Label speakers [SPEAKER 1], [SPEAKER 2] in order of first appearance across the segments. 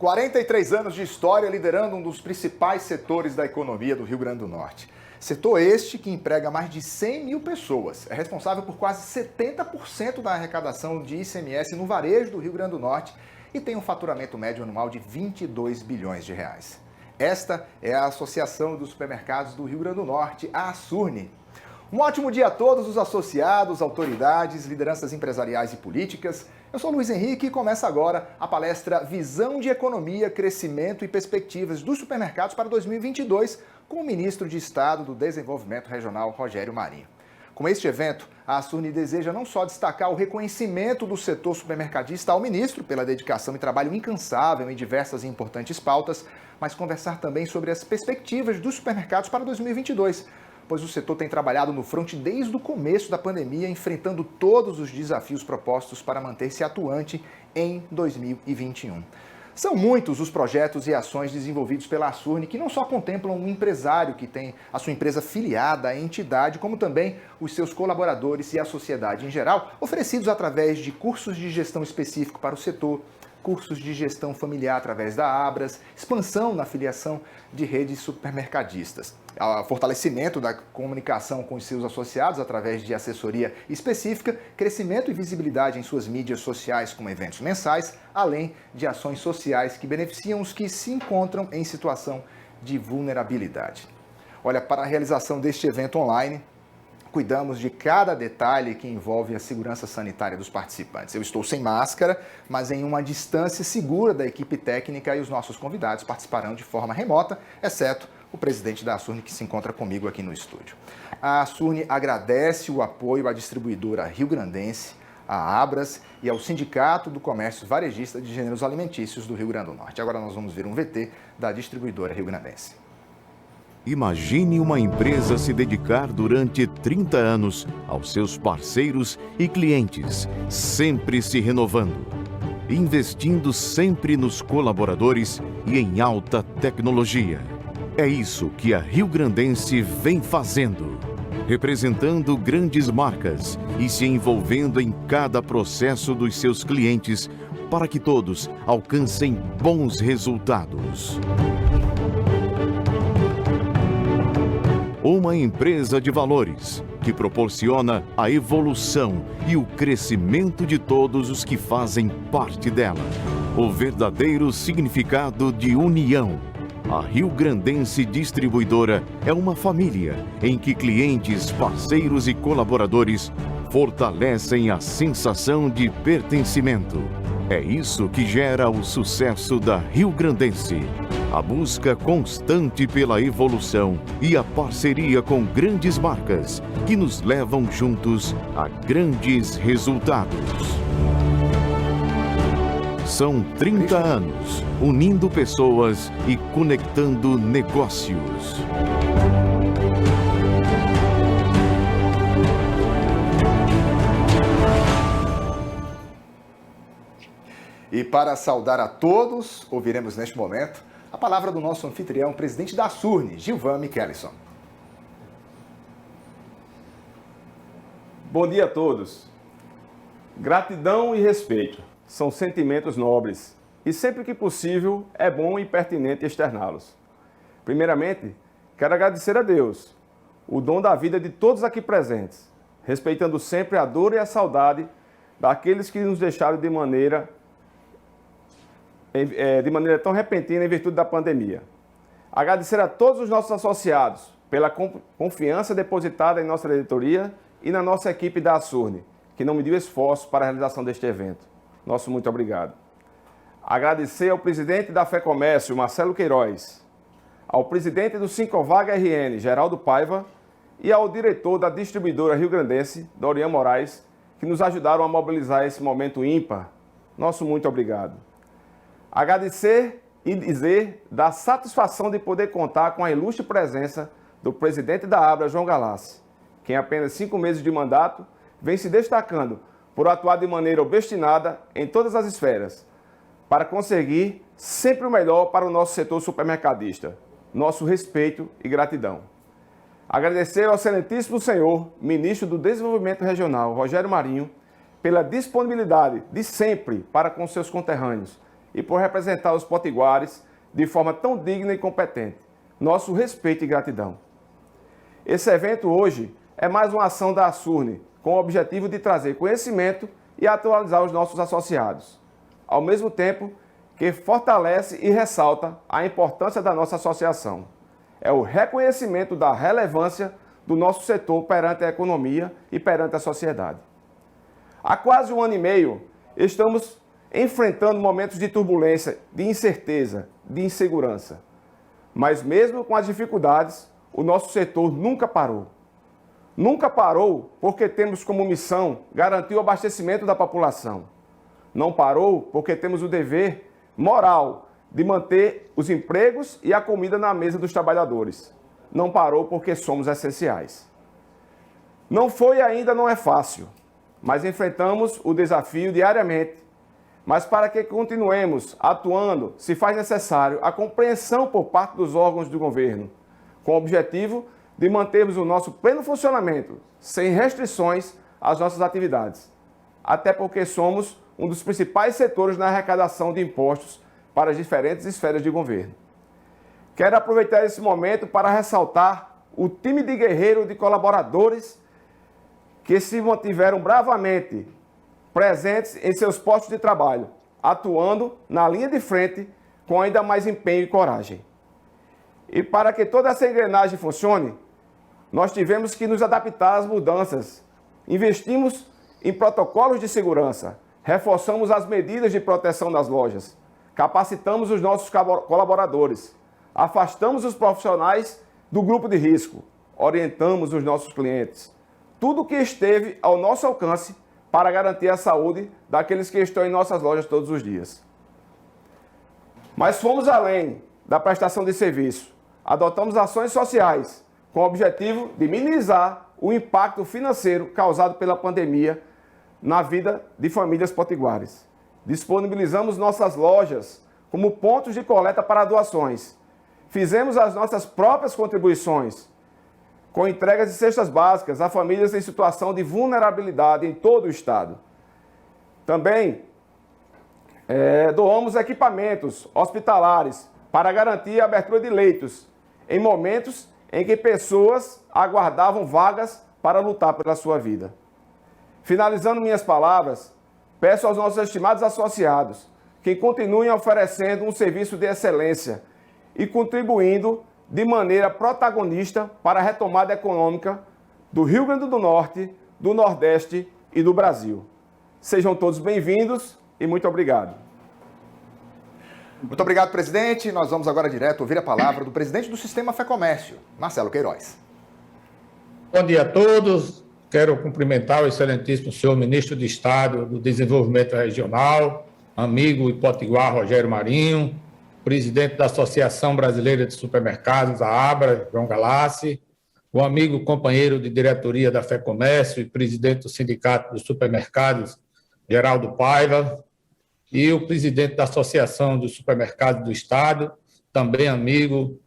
[SPEAKER 1] 43 anos de história liderando um dos principais setores da economia do Rio Grande do Norte. Setor este que emprega mais de 100 mil pessoas. É responsável por quase 70% da arrecadação de ICMS no varejo do Rio Grande do Norte e tem um faturamento médio anual de 22 bilhões de reais. Esta é a Associação dos Supermercados do Rio Grande do Norte, a ASURNE. Um ótimo dia a todos os associados, autoridades, lideranças empresariais e políticas. Eu sou Luiz Henrique e começa agora a palestra Visão de Economia, Crescimento e Perspectivas dos Supermercados para 2022 com o ministro de Estado do Desenvolvimento Regional, Rogério Marinho. Com este evento, a ASURNE deseja não só destacar o reconhecimento do setor supermercadista ao ministro pela dedicação e trabalho incansável em diversas e importantes pautas, mas conversar também sobre as perspectivas dos supermercados para 2022, pois o setor tem trabalhado no fronte desde o começo da pandemia, enfrentando todos os desafios propostos para manter-se atuante em 2021. São muitos os projetos e ações desenvolvidos pela ASURNE que não só contemplam um empresário que tem a sua empresa filiada à entidade, como também os seus colaboradores e a sociedade em geral, oferecidos através de cursos de gestão específico para o setor, cursos de gestão familiar através da Abras, expansão na filiação de redes supermercadistas, fortalecimento da comunicação com os seus associados através de assessoria específica, crescimento e visibilidade em suas mídias sociais com eventos mensais, além de ações sociais que beneficiam os que se encontram em situação de vulnerabilidade. Olha, para a realização deste evento online, cuidamos de cada detalhe que envolve a segurança sanitária dos participantes. Eu estou sem máscara, mas em uma distância segura da equipe técnica e os nossos convidados participarão de forma remota, exceto o presidente da ASURNE que se encontra comigo aqui no estúdio. A ASURNE agradece o apoio à distribuidora riograndense, à Abras e ao Sindicato do Comércio Varejista de Gêneros Alimentícios do Rio Grande do Norte. Agora nós vamos ver um VT da distribuidora riograndense.
[SPEAKER 2] Imagine uma empresa se dedicar durante 30 anos aos seus parceiros e clientes, sempre se renovando, investindo sempre nos colaboradores e em alta tecnologia. É isso que a riograndense vem fazendo, representando grandes marcas e se envolvendo em cada processo dos seus clientes para que todos alcancem bons resultados. Uma empresa de valores que proporciona a evolução e o crescimento de todos os que fazem parte dela. O verdadeiro significado de união. A Riograndense Distribuidora é uma família em que clientes, parceiros e colaboradores fortalecem a sensação de pertencimento. É isso que gera o sucesso da Riograndense. A busca constante pela evolução e a parceria com grandes marcas que nos levam juntos a grandes resultados. São 30 anos unindo pessoas e conectando negócios.
[SPEAKER 1] E para saudar a todos, ouviremos neste momento a palavra do nosso anfitrião, presidente da ASURNE, Gilvan Michelson.
[SPEAKER 3] Bom dia a todos. Gratidão e respeito são sentimentos nobres e sempre que possível é bom e pertinente externá-los. Primeiramente, quero agradecer a Deus, o dom da vida de todos aqui presentes, respeitando sempre a dor e a saudade daqueles que nos deixaram de maneira tão repentina em virtude da pandemia. Agradecer a todos os nossos associados pela confiança depositada em nossa diretoria e na nossa equipe da ASURNE, que não mediu esforço para a realização deste evento. Nosso muito obrigado. Agradecer ao presidente da FEComércio, Marcelo Queiroz, ao presidente do Sincovag RN, Geraldo Paiva, e ao diretor da distribuidora riograndense, Dorian Moraes, que nos ajudaram a mobilizar esse momento ímpar. Nosso muito obrigado. Agradecer e dizer da satisfação de poder contar com a ilustre presença do presidente da Abra, João Galassi, que em apenas 5 meses de mandato vem se destacando por atuar de maneira obstinada em todas as esferas, para conseguir sempre o melhor para o nosso setor supermercadista. Nosso respeito e gratidão. Agradecer ao excelentíssimo senhor, ministro do Desenvolvimento Regional, Rogério Marinho, pela disponibilidade de sempre para com seus conterrâneos, e por representar os potiguares de forma tão digna e competente. Nosso respeito e gratidão. Esse evento hoje é mais uma ação da Asurne, com o objetivo de trazer conhecimento e atualizar os nossos associados, ao mesmo tempo que fortalece e ressalta a importância da nossa associação. É o reconhecimento da relevância do nosso setor perante a economia e perante a sociedade. Há quase 1 ano e meio, estamos enfrentando momentos de turbulência, de incerteza, de insegurança. Mas mesmo com as dificuldades, o nosso setor nunca parou. Nunca parou porque temos como missão garantir o abastecimento da população. Não parou porque temos o dever moral de manter os empregos e a comida na mesa dos trabalhadores. Não parou porque somos essenciais. Não foi e ainda não é fácil, mas enfrentamos o desafio diariamente. Mas para que continuemos atuando, se faz necessário a compreensão por parte dos órgãos do governo, com o objetivo de mantermos o nosso pleno funcionamento, sem restrições às nossas atividades. Até porque somos um dos principais setores na arrecadação de impostos para as diferentes esferas de governo. Quero aproveitar esse momento para ressaltar o time de guerreiro de colaboradores que se mantiveram bravamente presentes em seus postos de trabalho, atuando na linha de frente com ainda mais empenho e coragem. E para que toda essa engrenagem funcione, nós tivemos que nos adaptar às mudanças. Investimos em protocolos de segurança, reforçamos as medidas de proteção das lojas, capacitamos os nossos colaboradores, afastamos os profissionais do grupo de risco, orientamos os nossos clientes. Tudo o que esteve ao nosso alcance para garantir a saúde daqueles que estão em nossas lojas todos os dias. Mas fomos além da prestação de serviço. Adotamos ações sociais com o objetivo de minimizar o impacto financeiro causado pela pandemia na vida de famílias potiguares. Disponibilizamos nossas lojas como pontos de coleta para doações. Fizemos as nossas próprias contribuições, com entregas de cestas básicas a famílias em situação de vulnerabilidade em todo o estado. Também doamos equipamentos hospitalares para garantir a abertura de leitos em momentos em que pessoas aguardavam vagas para lutar pela sua vida. Finalizando minhas palavras, peço aos nossos estimados associados que continuem oferecendo um serviço de excelência e contribuindo de maneira protagonista para a retomada econômica do Rio Grande do Norte, do Nordeste e do Brasil. Sejam todos bem-vindos e muito obrigado.
[SPEAKER 1] Muito obrigado, presidente. Nós vamos agora direto ouvir a palavra do presidente do Sistema Fé Comércio, Marcelo Queiroz.
[SPEAKER 4] Bom dia a todos. Quero cumprimentar o excelentíssimo senhor ministro de Estado do Desenvolvimento Regional, amigo e potiguar Rogério Marinho, presidente da Associação Brasileira de Supermercados, a ABRA, João Galassi, o amigo companheiro de diretoria da Fé Comércio e presidente do Sindicato dos Supermercados, Geraldo Paiva, e o presidente da Associação dos Supermercados do Estado, também amigo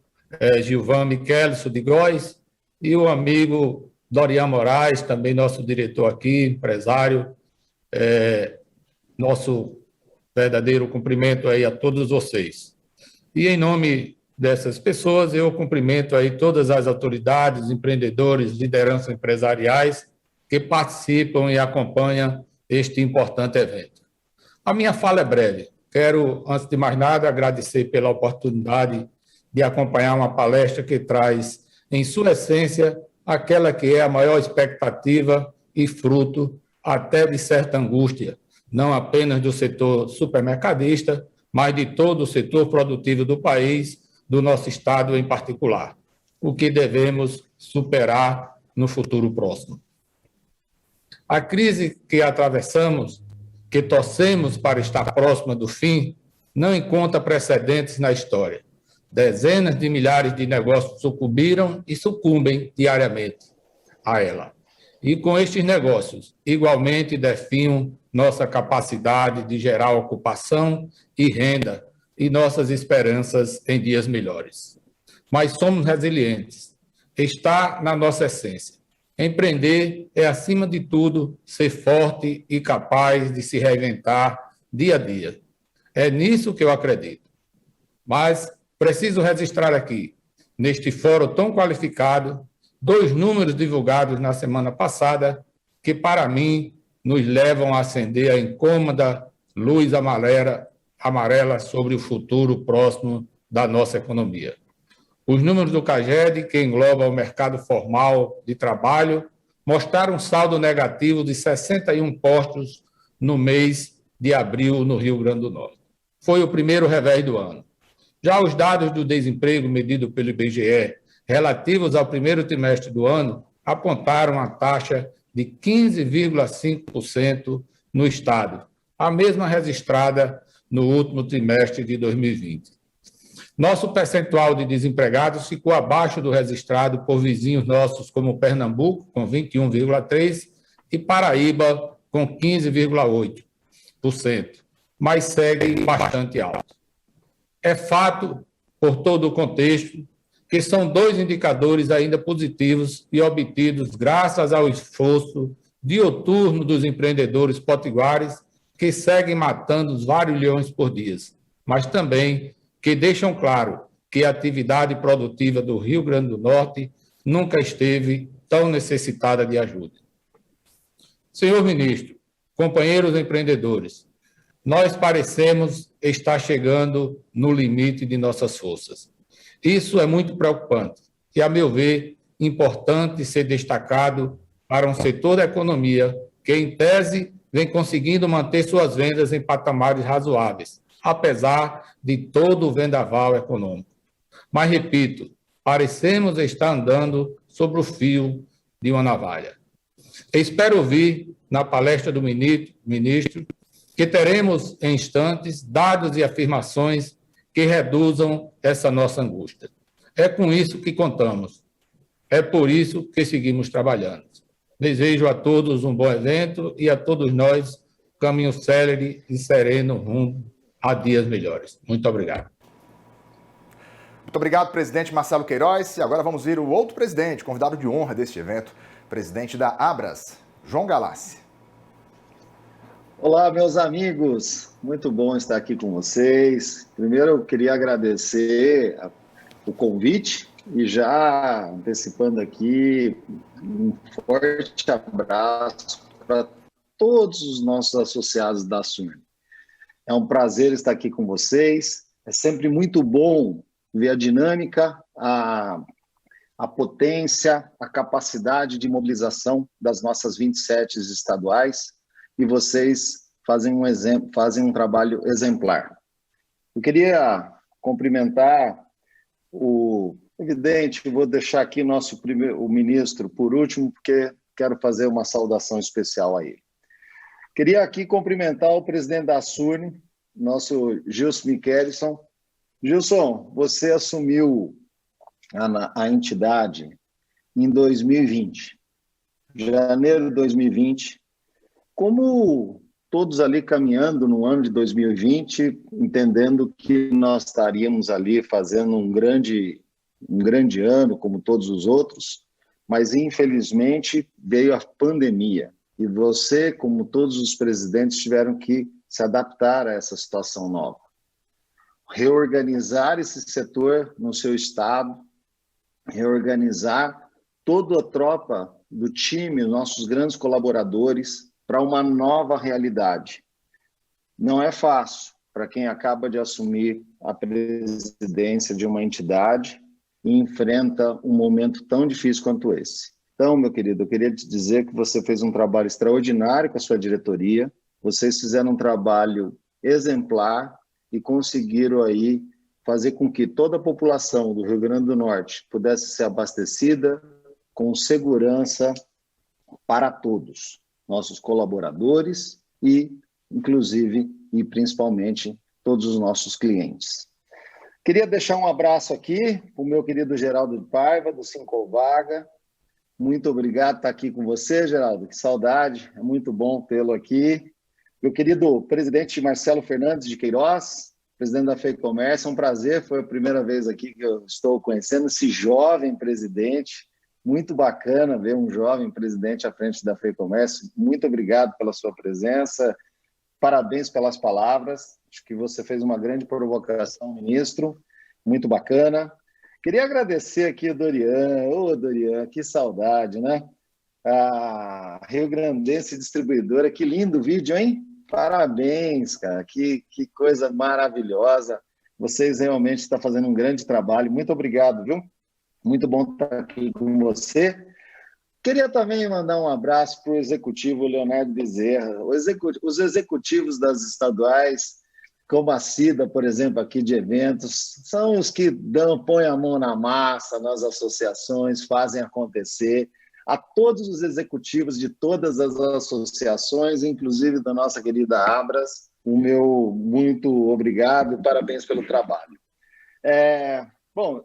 [SPEAKER 4] Gilvan Michelso de Góes, e o amigo Dorian Moraes, também nosso diretor aqui, empresário, nosso verdadeiro cumprimento aí a todos vocês. E em nome dessas pessoas, eu cumprimento aí todas as autoridades, empreendedores, lideranças empresariais que participam e acompanham este importante evento. A minha fala é breve. Quero, antes de mais nada, agradecer pela oportunidade de acompanhar uma palestra que traz, em sua essência, aquela que é a maior expectativa e fruto até de certa angústia, não apenas do setor supermercadista, mas de todo o setor produtivo do país, do nosso estado em particular, o que devemos superar no futuro próximo. A crise que atravessamos, que torcemos para estar próxima do fim, não encontra precedentes na história. Dezenas de milhares de negócios sucumbiram e sucumbem diariamente a ela. E com estes negócios, igualmente definham nossa capacidade de gerar ocupação e renda e nossas esperanças em dias melhores. Mas somos resilientes. Está na nossa essência. Empreender é, acima de tudo, ser forte e capaz de se reinventar dia a dia. É nisso que eu acredito. Mas preciso registrar aqui, neste fórum tão qualificado, 2 números divulgados na semana passada que, para mim, nos levam a acender a incômoda luz amarela sobre o futuro próximo da nossa economia. Os números do CAGED, que engloba o mercado formal de trabalho, mostraram um saldo negativo de 61 postos no mês de abril no Rio Grande do Norte. Foi o primeiro revés do ano. Já os dados do desemprego medido pelo IBGE, relativos ao primeiro trimestre do ano, apontaram a taxa de 15,5% no Estado, a mesma registrada no último trimestre de 2020. Nosso percentual de desempregados ficou abaixo do registrado por vizinhos nossos como Pernambuco, com 21,3%, e Paraíba, com 15,8%, mas segue bastante alto. É fato, por todo o contexto, que são 2 indicadores ainda positivos e obtidos graças ao esforço dioturno dos empreendedores potiguares que seguem matando os varilhões por dia, mas também que deixam claro que a atividade produtiva do Rio Grande do Norte nunca esteve tão necessitada de ajuda. Senhor ministro, companheiros empreendedores, nós parecemos estar chegando no limite de nossas forças. Isso é muito preocupante e, a meu ver, importante ser destacado para um setor da economia que, em tese, vem conseguindo manter suas vendas em patamares razoáveis, apesar de todo o vendaval econômico. Mas, repito, parecemos estar andando sobre o fio de uma navalha. Espero ouvir, na palestra do ministro, que teremos, em instantes, dados e afirmações que reduzam essa nossa angústia. É com isso que contamos. É por isso que seguimos trabalhando. Desejo a todos um bom evento e a todos nós caminho célere e sereno rumo a dias melhores. Muito obrigado.
[SPEAKER 1] Muito obrigado, presidente Marcelo Queiroz. E agora vamos ver o outro presidente, convidado de honra deste evento, presidente da Abras, João Galassi.
[SPEAKER 5] Olá, meus amigos. Muito bom estar aqui com vocês. Primeiro, eu queria agradecer o convite e já antecipando aqui um forte abraço para todos os nossos associados da SURN. É um prazer estar aqui com vocês. É sempre muito bom ver a dinâmica, a potência, a capacidade de mobilização das nossas 27 estaduais, e vocês fazem um trabalho exemplar. Eu queria cumprimentar evidente, vou deixar aqui o ministro por último, porque quero fazer uma saudação especial a ele. Queria aqui cumprimentar o presidente da SURN, nosso Gilson Michelson. Gilson, você assumiu a entidade em 2020, janeiro de 2020, como todos ali caminhando no ano de 2020, entendendo que nós estaríamos ali fazendo um grande ano, como todos os outros, mas infelizmente veio a pandemia e você, como todos os presidentes, tiveram que se adaptar a essa situação nova. Reorganizar esse setor no seu estado, reorganizar toda a tropa do time, nossos grandes colaboradores, para uma nova realidade. Não é fácil para quem acaba de assumir a presidência de uma entidade e enfrenta um momento tão difícil quanto esse. Então, meu querido, eu queria te dizer que você fez um trabalho extraordinário com a sua diretoria, vocês fizeram um trabalho exemplar e conseguiram aí fazer com que toda a população do Rio Grande do Norte pudesse ser abastecida com segurança para todos, nossos colaboradores e, inclusive, e principalmente, todos os nossos clientes. Queria deixar um abraço aqui para o meu querido Geraldo de Paiva, do Sincovaga. Muito obrigado por estar aqui com você, Geraldo. Que saudade, é muito bom tê-lo aqui. Meu querido presidente Marcelo Fernandes de Queiroz, presidente da FEComércio, é um prazer, foi a primeira vez aqui que eu estou conhecendo esse jovem presidente. Muito bacana ver um jovem presidente à frente da FEComércio. Muito obrigado pela sua presença. parabéns pelas palavras. Acho que você fez uma grande provocação, ministro. Muito bacana. Queria agradecer aqui o Dorian. Ô, Dorian, que saudade, né? A Rio Grandense Distribuidora. Que lindo vídeo, hein? Parabéns, cara. Que coisa maravilhosa. Vocês realmente estão fazendo um grande trabalho. Muito obrigado, viu? Muito bom estar aqui com você. Queria também mandar um abraço para o executivo Leonardo Bezerra. Os executivos das estaduais, como a Cida, por exemplo, aqui de eventos, são os que põem a mão na massa nas associações, fazem acontecer. A todos os executivos de todas as associações, inclusive da nossa querida Abras, o meu muito obrigado e parabéns pelo trabalho. Bom,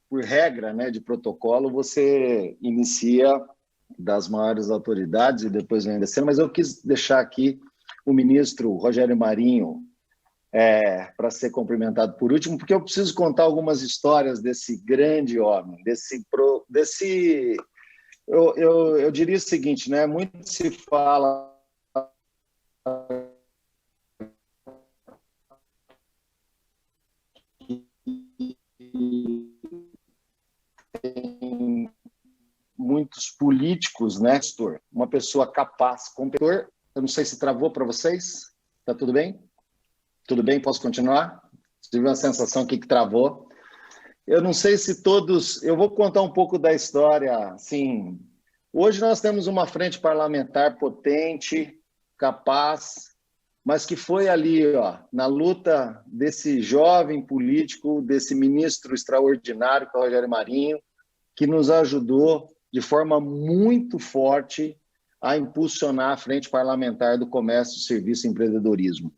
[SPEAKER 5] por regra, né, de protocolo, você inicia das maiores autoridades e depois vem descendo, mas eu quis deixar aqui o ministro Rogério Marinho para ser cumprimentado por último, porque eu preciso contar algumas histórias desse grande homem, eu diria o seguinte, né, muito se fala muitos políticos, né? Uma pessoa capaz, competente. Eu não sei se travou para vocês. Tá tudo bem? Tudo bem? Posso continuar? Tive uma sensação aqui que travou. Eu não sei se todos... Eu vou contar um pouco da história. Assim, hoje nós temos uma frente parlamentar potente, capaz, mas que foi ali, ó, na luta desse jovem político, desse ministro extraordinário, que é o Rogério Marinho, que nos ajudou de forma muito forte a impulsionar a frente parlamentar do comércio, serviço e empreendedorismo.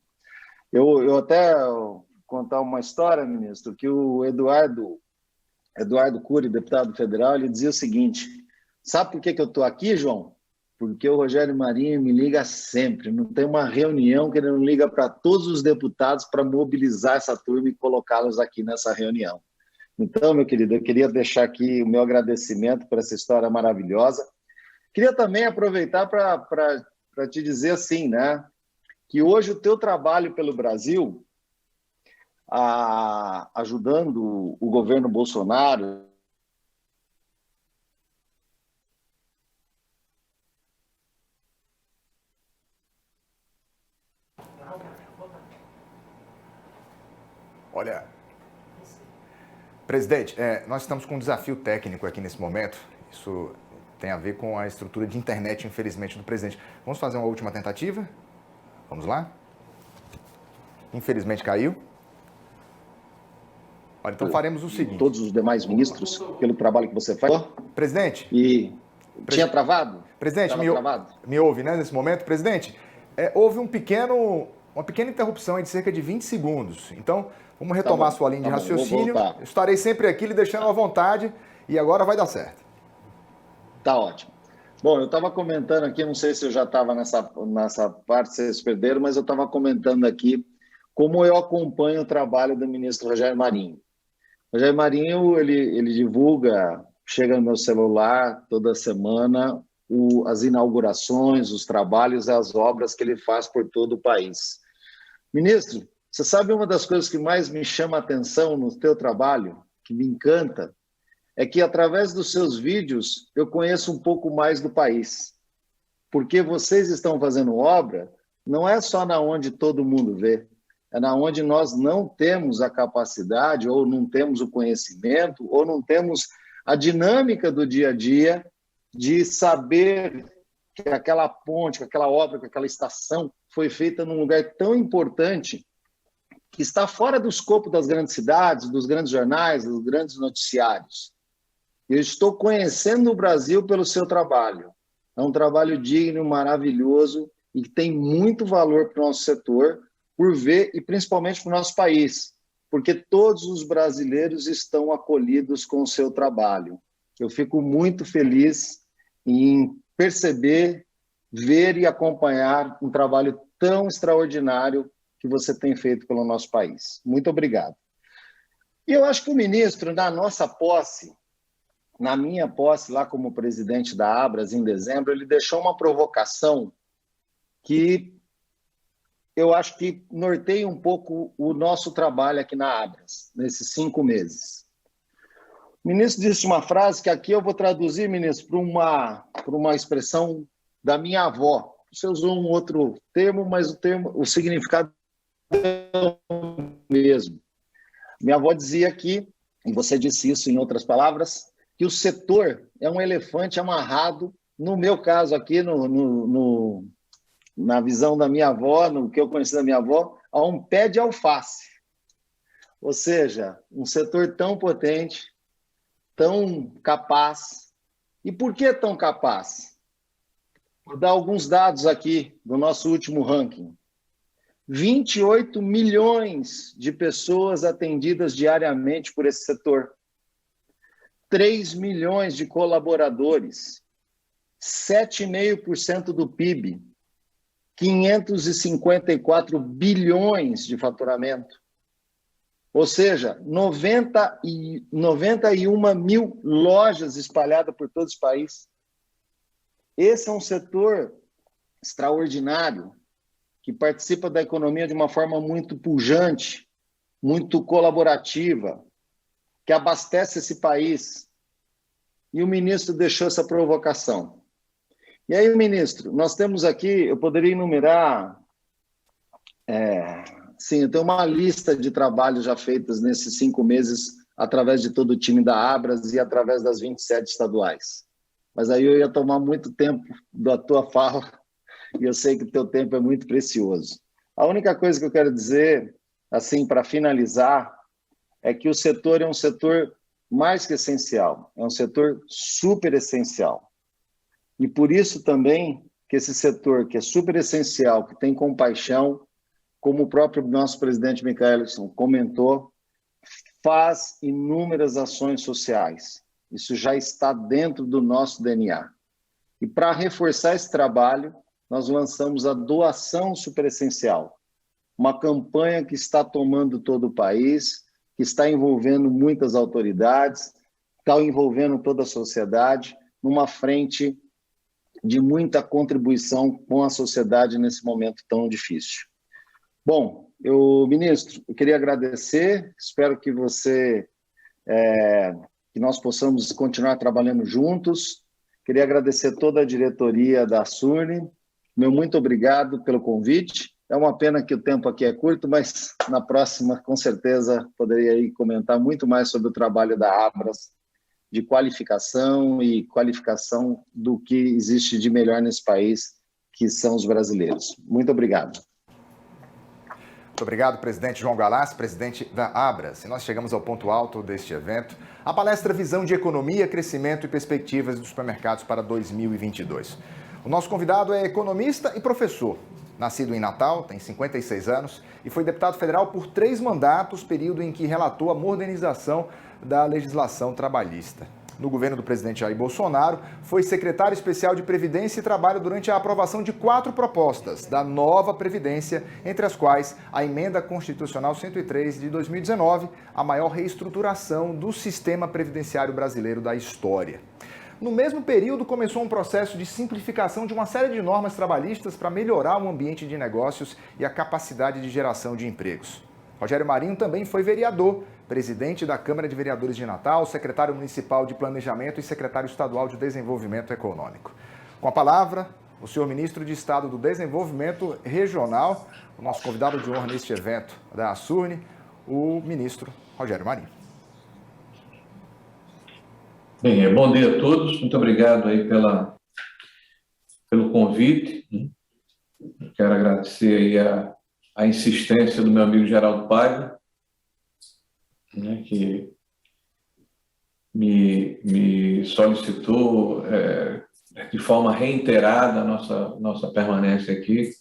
[SPEAKER 5] Eu até vou contar uma história, ministro, que o Eduardo Cury, deputado federal, ele dizia o seguinte: sabe por que eu estou aqui, João? Porque o Rogério Marinho me liga sempre. Não tem uma reunião que ele não liga para todos os deputados para mobilizar essa turma e colocá-los aqui nessa reunião. Então, meu querido, eu queria deixar aqui o meu agradecimento por essa história maravilhosa. Queria também aproveitar para te dizer assim, né, que hoje o teu trabalho pelo Brasil, ajudando o governo Bolsonaro,
[SPEAKER 1] Olha, presidente, nós estamos com um desafio técnico aqui nesse momento. Isso tem a ver com a estrutura de internet, infelizmente, do presidente. Vamos fazer uma última tentativa? Vamos lá? Infelizmente caiu. Olha, então faremos o seguinte.
[SPEAKER 5] Todos os demais ministros, pelo trabalho que você faz.
[SPEAKER 1] Presidente.
[SPEAKER 5] Tinha travado?
[SPEAKER 1] Presidente, me ouve, né, nesse momento? Presidente, houve uma pequena interrupção aí de cerca de 20 segundos. Então, vamos retomar a sua linha de raciocínio. Eu estarei sempre aqui lhe deixando à vontade e agora vai dar certo.
[SPEAKER 5] Tá ótimo. Bom, eu estava comentando aqui, não sei se eu já estava nessa parte, vocês perderam, mas eu estava comentando aqui como eu acompanho o trabalho do ministro Rogério Marinho. Rogério Marinho, ele divulga, chega no meu celular toda semana, as inaugurações, os trabalhos e as obras que ele faz por todo o país. Ministro, você sabe uma das coisas que mais me chama a atenção no teu trabalho, que me encanta, é que através dos seus vídeos eu conheço um pouco mais do país. Porque vocês estão fazendo obra, não é só na onde todo mundo vê, é na onde nós não temos a capacidade, ou não temos o conhecimento, ou não temos a dinâmica do dia a dia de saber que aquela ponte, que aquela obra, que aquela estação foi feita num lugar tão importante que está fora do escopo das grandes cidades, dos grandes jornais, dos grandes noticiários. Eu estou conhecendo o Brasil pelo seu trabalho. É um trabalho digno, maravilhoso e que tem muito valor para o nosso setor, por ver, e principalmente para o nosso país, porque todos os brasileiros estão acolhidos com o seu trabalho. Eu fico muito feliz em perceber, ver e acompanhar um trabalho tão extraordinário que você tem feito pelo nosso país. Muito obrigado. E eu acho que o ministro, na minha posse lá como presidente da Abras em dezembro, ele deixou uma provocação que eu acho que norteia um pouco o nosso trabalho aqui na Abras, nesses 5 meses. O ministro disse uma frase que aqui eu vou traduzir, ministro, para uma expressão da minha avó. Você usou um outro termo, mas o significado é o mesmo. Minha avó dizia que, e você disse isso em outras palavras, que o setor é um elefante amarrado, no meu caso aqui, na visão da minha avó, no que eu conheci da minha avó, a um pé de alface. Ou seja, um setor tão potente, tão capaz. E por que tão capaz? Vou dar alguns dados aqui do nosso último ranking. 28 milhões de pessoas atendidas diariamente por esse setor. 3 milhões de colaboradores. 7,5% do PIB. 554 bilhões de faturamento. Ou seja, 91 mil lojas espalhadas por todo esse país. Esse é um setor extraordinário, que participa da economia de uma forma muito pujante, muito colaborativa, que abastece esse país. E o ministro deixou essa provocação. E aí, ministro, nós temos aqui, eu poderia enumerar, sim, eu tenho uma lista de trabalhos já feitos nesses 5 meses, através de todo o time da Abras e através das 27 estaduais. Mas aí eu ia tomar muito tempo da tua fala, e eu sei que o teu tempo é muito precioso. A única coisa que eu quero dizer, assim, para finalizar, é que o setor é um setor mais que essencial, é um setor super essencial. E por isso também que esse setor, que é super essencial, que tem compaixão, como o próprio nosso presidente Michaelson comentou, faz inúmeras ações sociais. Isso já está dentro do nosso DNA. E para reforçar esse trabalho, nós lançamos a Doação Superessencial, uma campanha que está tomando todo o país, que está envolvendo muitas autoridades, está envolvendo toda a sociedade, numa frente de muita contribuição com a sociedade nesse momento tão difícil. Bom, ministro, eu queria agradecer, espero que que nós possamos continuar trabalhando juntos. Queria agradecer toda a diretoria da Surne. Meu muito obrigado pelo convite. É uma pena que o tempo aqui é curto, mas na próxima, com certeza, poderia aí comentar muito mais sobre o trabalho da Abras, de qualificação e qualificação do que existe de melhor nesse país, que são os brasileiros. Muito obrigado.
[SPEAKER 1] Muito obrigado, presidente João Galás, presidente da Abras. E nós chegamos ao ponto alto deste evento, a palestra Visão de Economia, Crescimento e Perspectivas dos Supermercados para 2022. O nosso convidado é economista e professor. Nascido em Natal, tem 56 anos e foi deputado federal por 3 mandatos, período em que relatou a modernização da legislação trabalhista. No governo do presidente Jair Bolsonaro, foi secretário especial de Previdência e Trabalho durante a aprovação de 4 propostas da nova Previdência, entre as quais a Emenda Constitucional 103 de 2019, a maior reestruturação do sistema previdenciário brasileiro da história. No mesmo período, começou um processo de simplificação de uma série de normas trabalhistas para melhorar o ambiente de negócios e a capacidade de geração de empregos. Rogério Marinho também foi vereador, presidente da Câmara de Vereadores de Natal, secretário municipal de Planejamento e secretário estadual de Desenvolvimento Econômico. Com a palavra, o senhor ministro de Estado do Desenvolvimento Regional, o nosso convidado de honra neste evento da Surne, o ministro Rogério Marinho.
[SPEAKER 6] Bem, bom dia a todos, muito obrigado aí pelo convite. Quero agradecer aí a insistência do meu amigo Geraldo Paiva, né, que me solicitou de forma reiterada a nossa permanência aqui.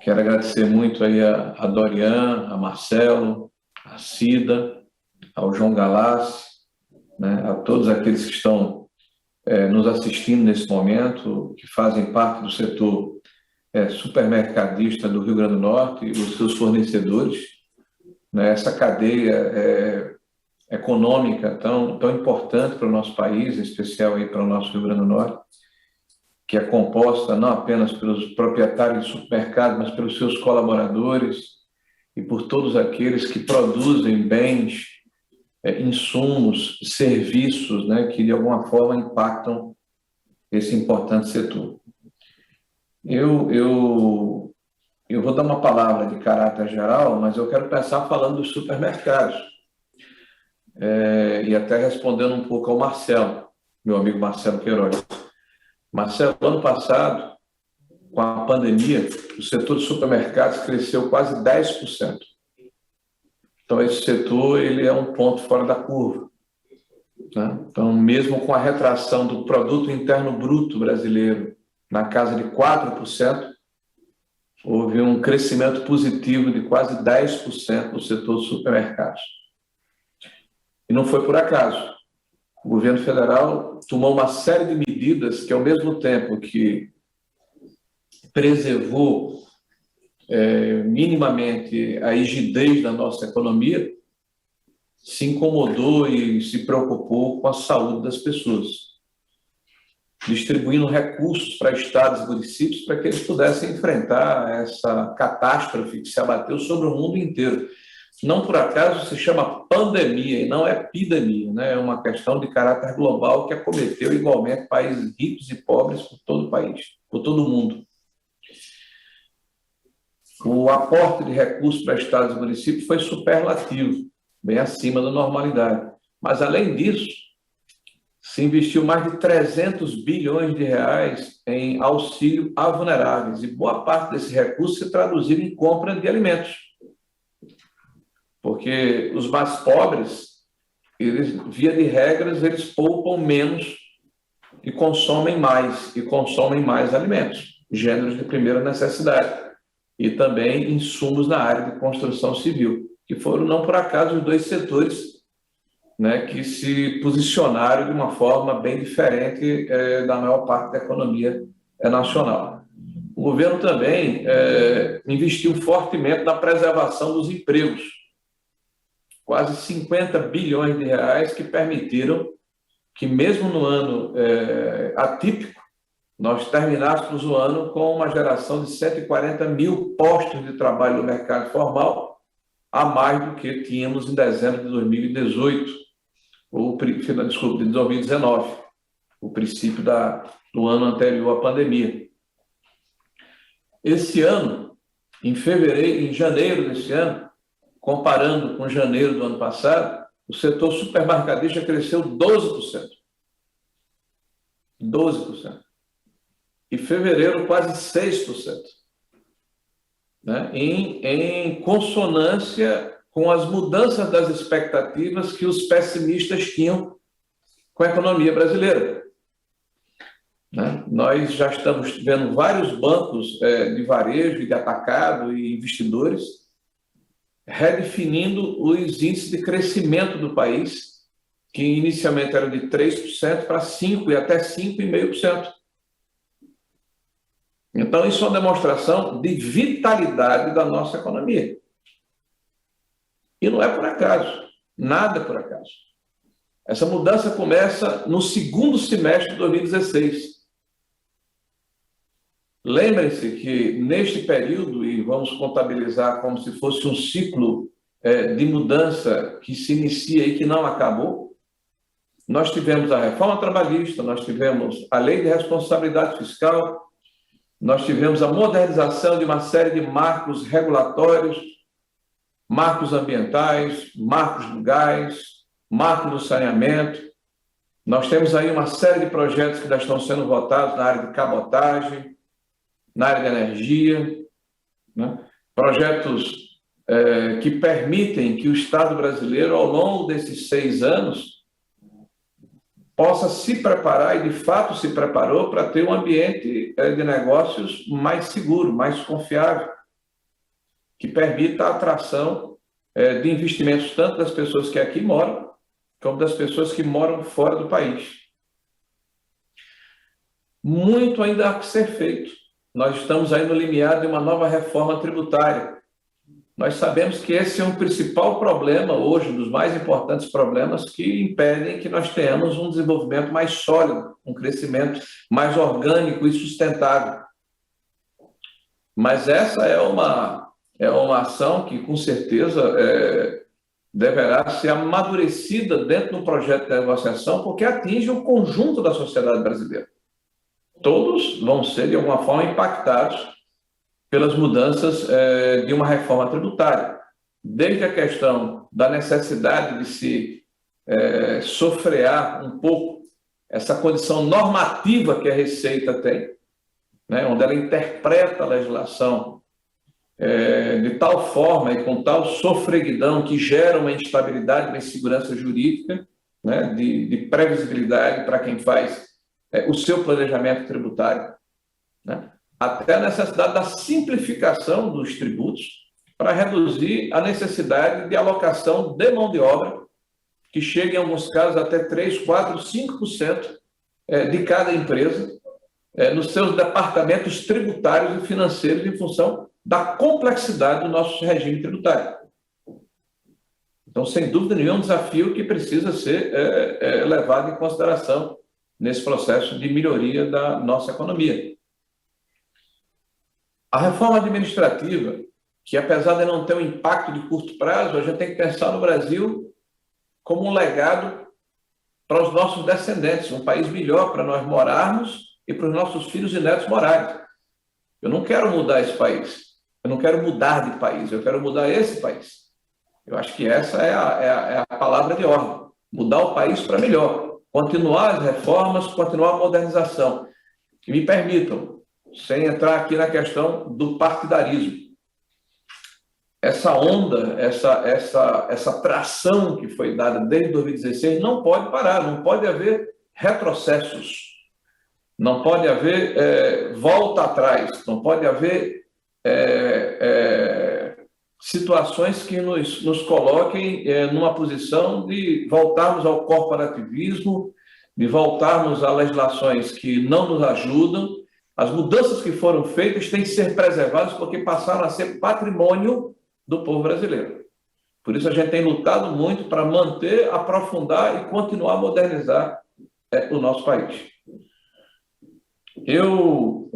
[SPEAKER 6] Quero agradecer muito aí a Dorian, a Marcelo, a Cida, ao João Galás, né, a todos aqueles que estão nos assistindo nesse momento, que fazem parte do setor supermercadista do Rio Grande do Norte e os seus fornecedores, né, essa cadeia econômica tão importante para o nosso país, em especial aí para o nosso Rio Grande do Norte, que é composta não apenas pelos proprietários de supermercados, mas pelos seus colaboradores e por todos aqueles que produzem bens, insumos, serviços, né, que de alguma forma impactam esse importante setor. Eu vou dar uma palavra de caráter geral, mas eu quero começar falando dos supermercados. E até respondendo um pouco ao Marcelo, meu amigo Marcelo Queiroz. Marcelo, ano passado, com a pandemia, o setor de supermercados cresceu quase 10%. Então, esse setor ele é um ponto fora da curva, né? Então, mesmo com a retração do produto interno bruto brasileiro na casa de 4%, houve um crescimento positivo de quase 10% no setor de supermercados. E não foi por acaso. O governo federal tomou uma série de medidas que, ao mesmo tempo que preservou minimamente a rigidez da nossa economia, se incomodou e se preocupou com a saúde das pessoas, distribuindo recursos para estados e municípios para que eles pudessem enfrentar essa catástrofe que se abateu sobre o mundo inteiro. Não por acaso se chama pandemia e não epidemia, né? É uma questão de caráter global que acometeu igualmente países ricos e pobres por todo o país, por todo o mundo. O aporte de recursos para estados e municípios foi superlativo, bem acima da normalidade. Mas, além disso, se investiu mais de 300 bilhões de reais em auxílio a vulneráveis, e boa parte desse recurso se traduziu em compra de alimentos. Porque os mais pobres, eles, via de regras, eles poupam menos e consomem mais alimentos, gêneros de primeira necessidade, e também insumos na área de construção civil, que foram, não por acaso, os dois setores, né, que se posicionaram de uma forma bem diferente da maior parte da economia nacional. O governo também investiu fortemente na preservação dos empregos, quase 50 bilhões de reais que permitiram que, mesmo no ano atípico, nós terminássemos o ano com uma geração de 140 mil postos de trabalho no mercado formal, a mais do que tínhamos em dezembro de 2018, de 2019, o princípio do ano anterior à pandemia. Esse ano, em janeiro desse ano, comparando com janeiro do ano passado, o setor supermercadista cresceu 12%. 12%. E fevereiro, quase 6%. Né? Em consonância com as mudanças das expectativas que os pessimistas tinham com a economia brasileira. Né? Nós já estamos vendo vários bancos de varejo e de atacado e investidores redefinindo os índices de crescimento do país, que inicialmente eram de 3% para 5% e até 5,5%. Então, isso é uma demonstração de vitalidade da nossa economia. E não é por acaso, nada por acaso. Essa mudança começa no segundo semestre de 2016. Lembrem-se que, neste período, e vamos contabilizar como se fosse um ciclo de mudança que se inicia e que não acabou, nós tivemos a reforma trabalhista, nós tivemos a lei de responsabilidade fiscal, nós tivemos a modernização de uma série de marcos regulatórios, marcos ambientais, marcos do gás, marcos do saneamento. Nós temos aí uma série de projetos que já estão sendo votados na área de cabotagem, na área de energia, né? Projetos que permitem que o Estado brasileiro, ao longo desses 6 anos, possa se preparar, e de fato se preparou, para ter um ambiente de negócios mais seguro, mais confiável, que permita a atração de investimentos tanto das pessoas que aqui moram, como das pessoas que moram fora do país. Muito ainda há que ser feito. Nós estamos aí no limiar de uma nova reforma tributária. nós sabemos que esse é um principal problema hoje, um dos mais importantes problemas que impedem que nós tenhamos um desenvolvimento mais sólido, um crescimento mais orgânico e sustentável. Mas essa é uma ação que, com certeza, deverá ser amadurecida dentro do projeto de negociação, porque atinge o conjunto da sociedade brasileira. Todos vão ser, de alguma forma, impactados pelas mudanças de uma reforma tributária. Desde a questão da necessidade de se sofrear um pouco essa condição normativa que a Receita tem, né, onde ela interpreta a legislação de tal forma e com tal sofreguidão que gera uma instabilidade, uma insegurança jurídica, né, de previsibilidade para quem faz o seu planejamento tributário, né, até a necessidade da simplificação dos tributos para reduzir a necessidade de alocação de mão de obra, que chega em alguns casos até 3%, 4%, 5% de cada empresa nos seus departamentos tributários e financeiros em função da complexidade do nosso regime tributário. Então, sem dúvida nenhuma, é um desafio que precisa ser levado em consideração nesse processo de melhoria da nossa economia. A reforma administrativa, que apesar de não ter um impacto de curto prazo, a gente tem que pensar no Brasil como um legado para os nossos descendentes, um país melhor para nós morarmos e para os nossos filhos e netos morarem. Eu não quero mudar esse país, eu não quero mudar de país, eu quero mudar esse país. Eu acho que essa é a palavra de ordem, mudar o país para melhor, continuar as reformas, continuar a modernização. Que me permitam, sem entrar aqui na questão do partidarismo, essa onda, essa tração que foi dada desde 2016 não pode parar, não pode haver retrocessos, não pode haver volta atrás, não pode haver situações que nos coloquem numa posição de voltarmos ao corporativismo, de voltarmos a legislações que não nos ajudam. As mudanças que foram feitas têm que ser preservadas porque passaram a ser patrimônio do povo brasileiro. Por isso a gente tem lutado muito para manter, aprofundar e continuar a modernizar o nosso país. Eu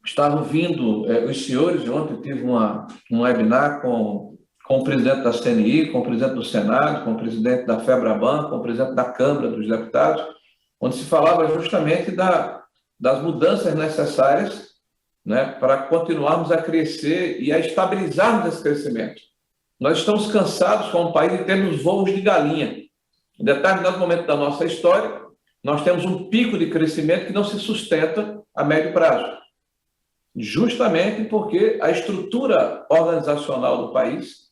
[SPEAKER 6] estava ouvindo os senhores, ontem tive um webinar com o presidente da CNI, com o presidente do Senado, com o presidente da FEBRABAN, com o presidente da Câmara dos Deputados, onde se falava justamente das mudanças necessárias, né, para continuarmos a crescer e a estabilizarmos esse crescimento. Nós estamos cansados como país de termos voos de galinha. Em determinado momento da nossa história, nós temos um pico de crescimento que não se sustenta a médio prazo. Justamente porque a estrutura organizacional do país,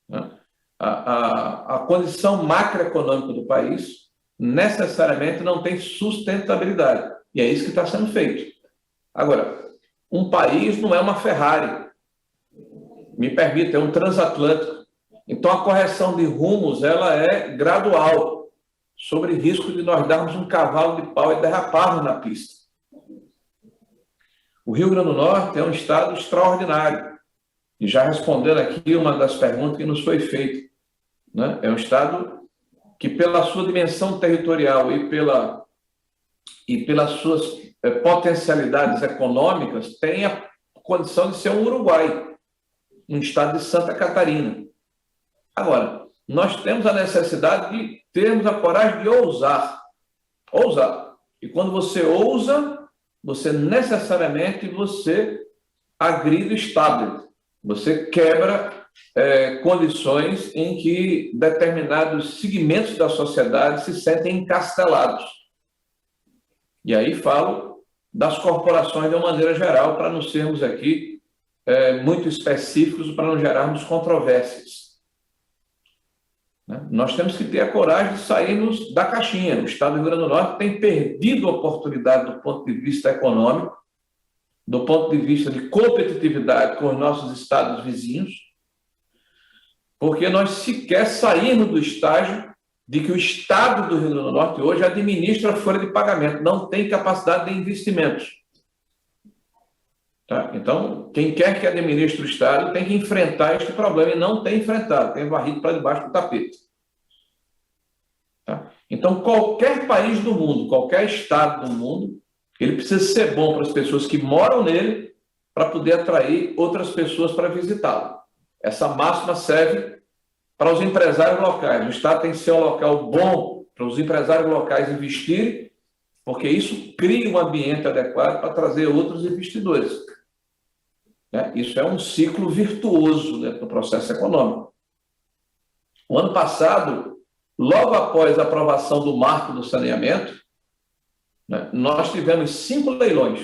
[SPEAKER 6] né, a condição macroeconômica do país, necessariamente não tem sustentabilidade. E é isso que está sendo feito. Agora, um país não é uma Ferrari, me permita, é um transatlântico. Então, a correção de rumos ela é gradual, sobre risco de nós darmos um cavalo de pau e derraparmos na pista. O Rio Grande do Norte é um estado extraordinário. E já respondendo aqui uma das perguntas que nos foi feita, né? É um estado que, pela sua dimensão territorial e pelas suas potencialidades econômicas, tem a condição de ser um Uruguai, um estado de Santa Catarina. Agora, nós temos a necessidade de termos a coragem de ousar. Ousar. E quando você ousa, você necessariamente agride o establishment. Você quebra condições em que determinados segmentos da sociedade se sentem encastelados. E aí falo das corporações de uma maneira geral, para não sermos aqui muito específicos, para não gerarmos controvérsias. Né? Nós temos que ter a coragem de sairmos da caixinha. O Estado do Rio Grande do Norte tem perdido a oportunidade do ponto de vista econômico, do ponto de vista de competitividade com os nossos estados vizinhos, porque nós sequer saímos do estágio de que o Estado do Rio Grande do Norte hoje administra a folha de pagamento, não tem capacidade de investimentos. Tá? Então, quem quer que administre o Estado tem que enfrentar este problema e não tem enfrentado, tem varrido para debaixo do tapete. Tá? Então, qualquer país do mundo, qualquer Estado do mundo, ele precisa ser bom para as pessoas que moram nele para poder atrair outras pessoas para visitá-lo. Essa máxima serve para os empresários locais. O Estado tem que ser um local bom para os empresários locais investirem, porque isso cria um ambiente adequado para trazer outros investidores. Né? Isso é um ciclo virtuoso dentro do processo econômico. O ano passado, logo após a aprovação do marco do saneamento, né, nós tivemos 5 leilões.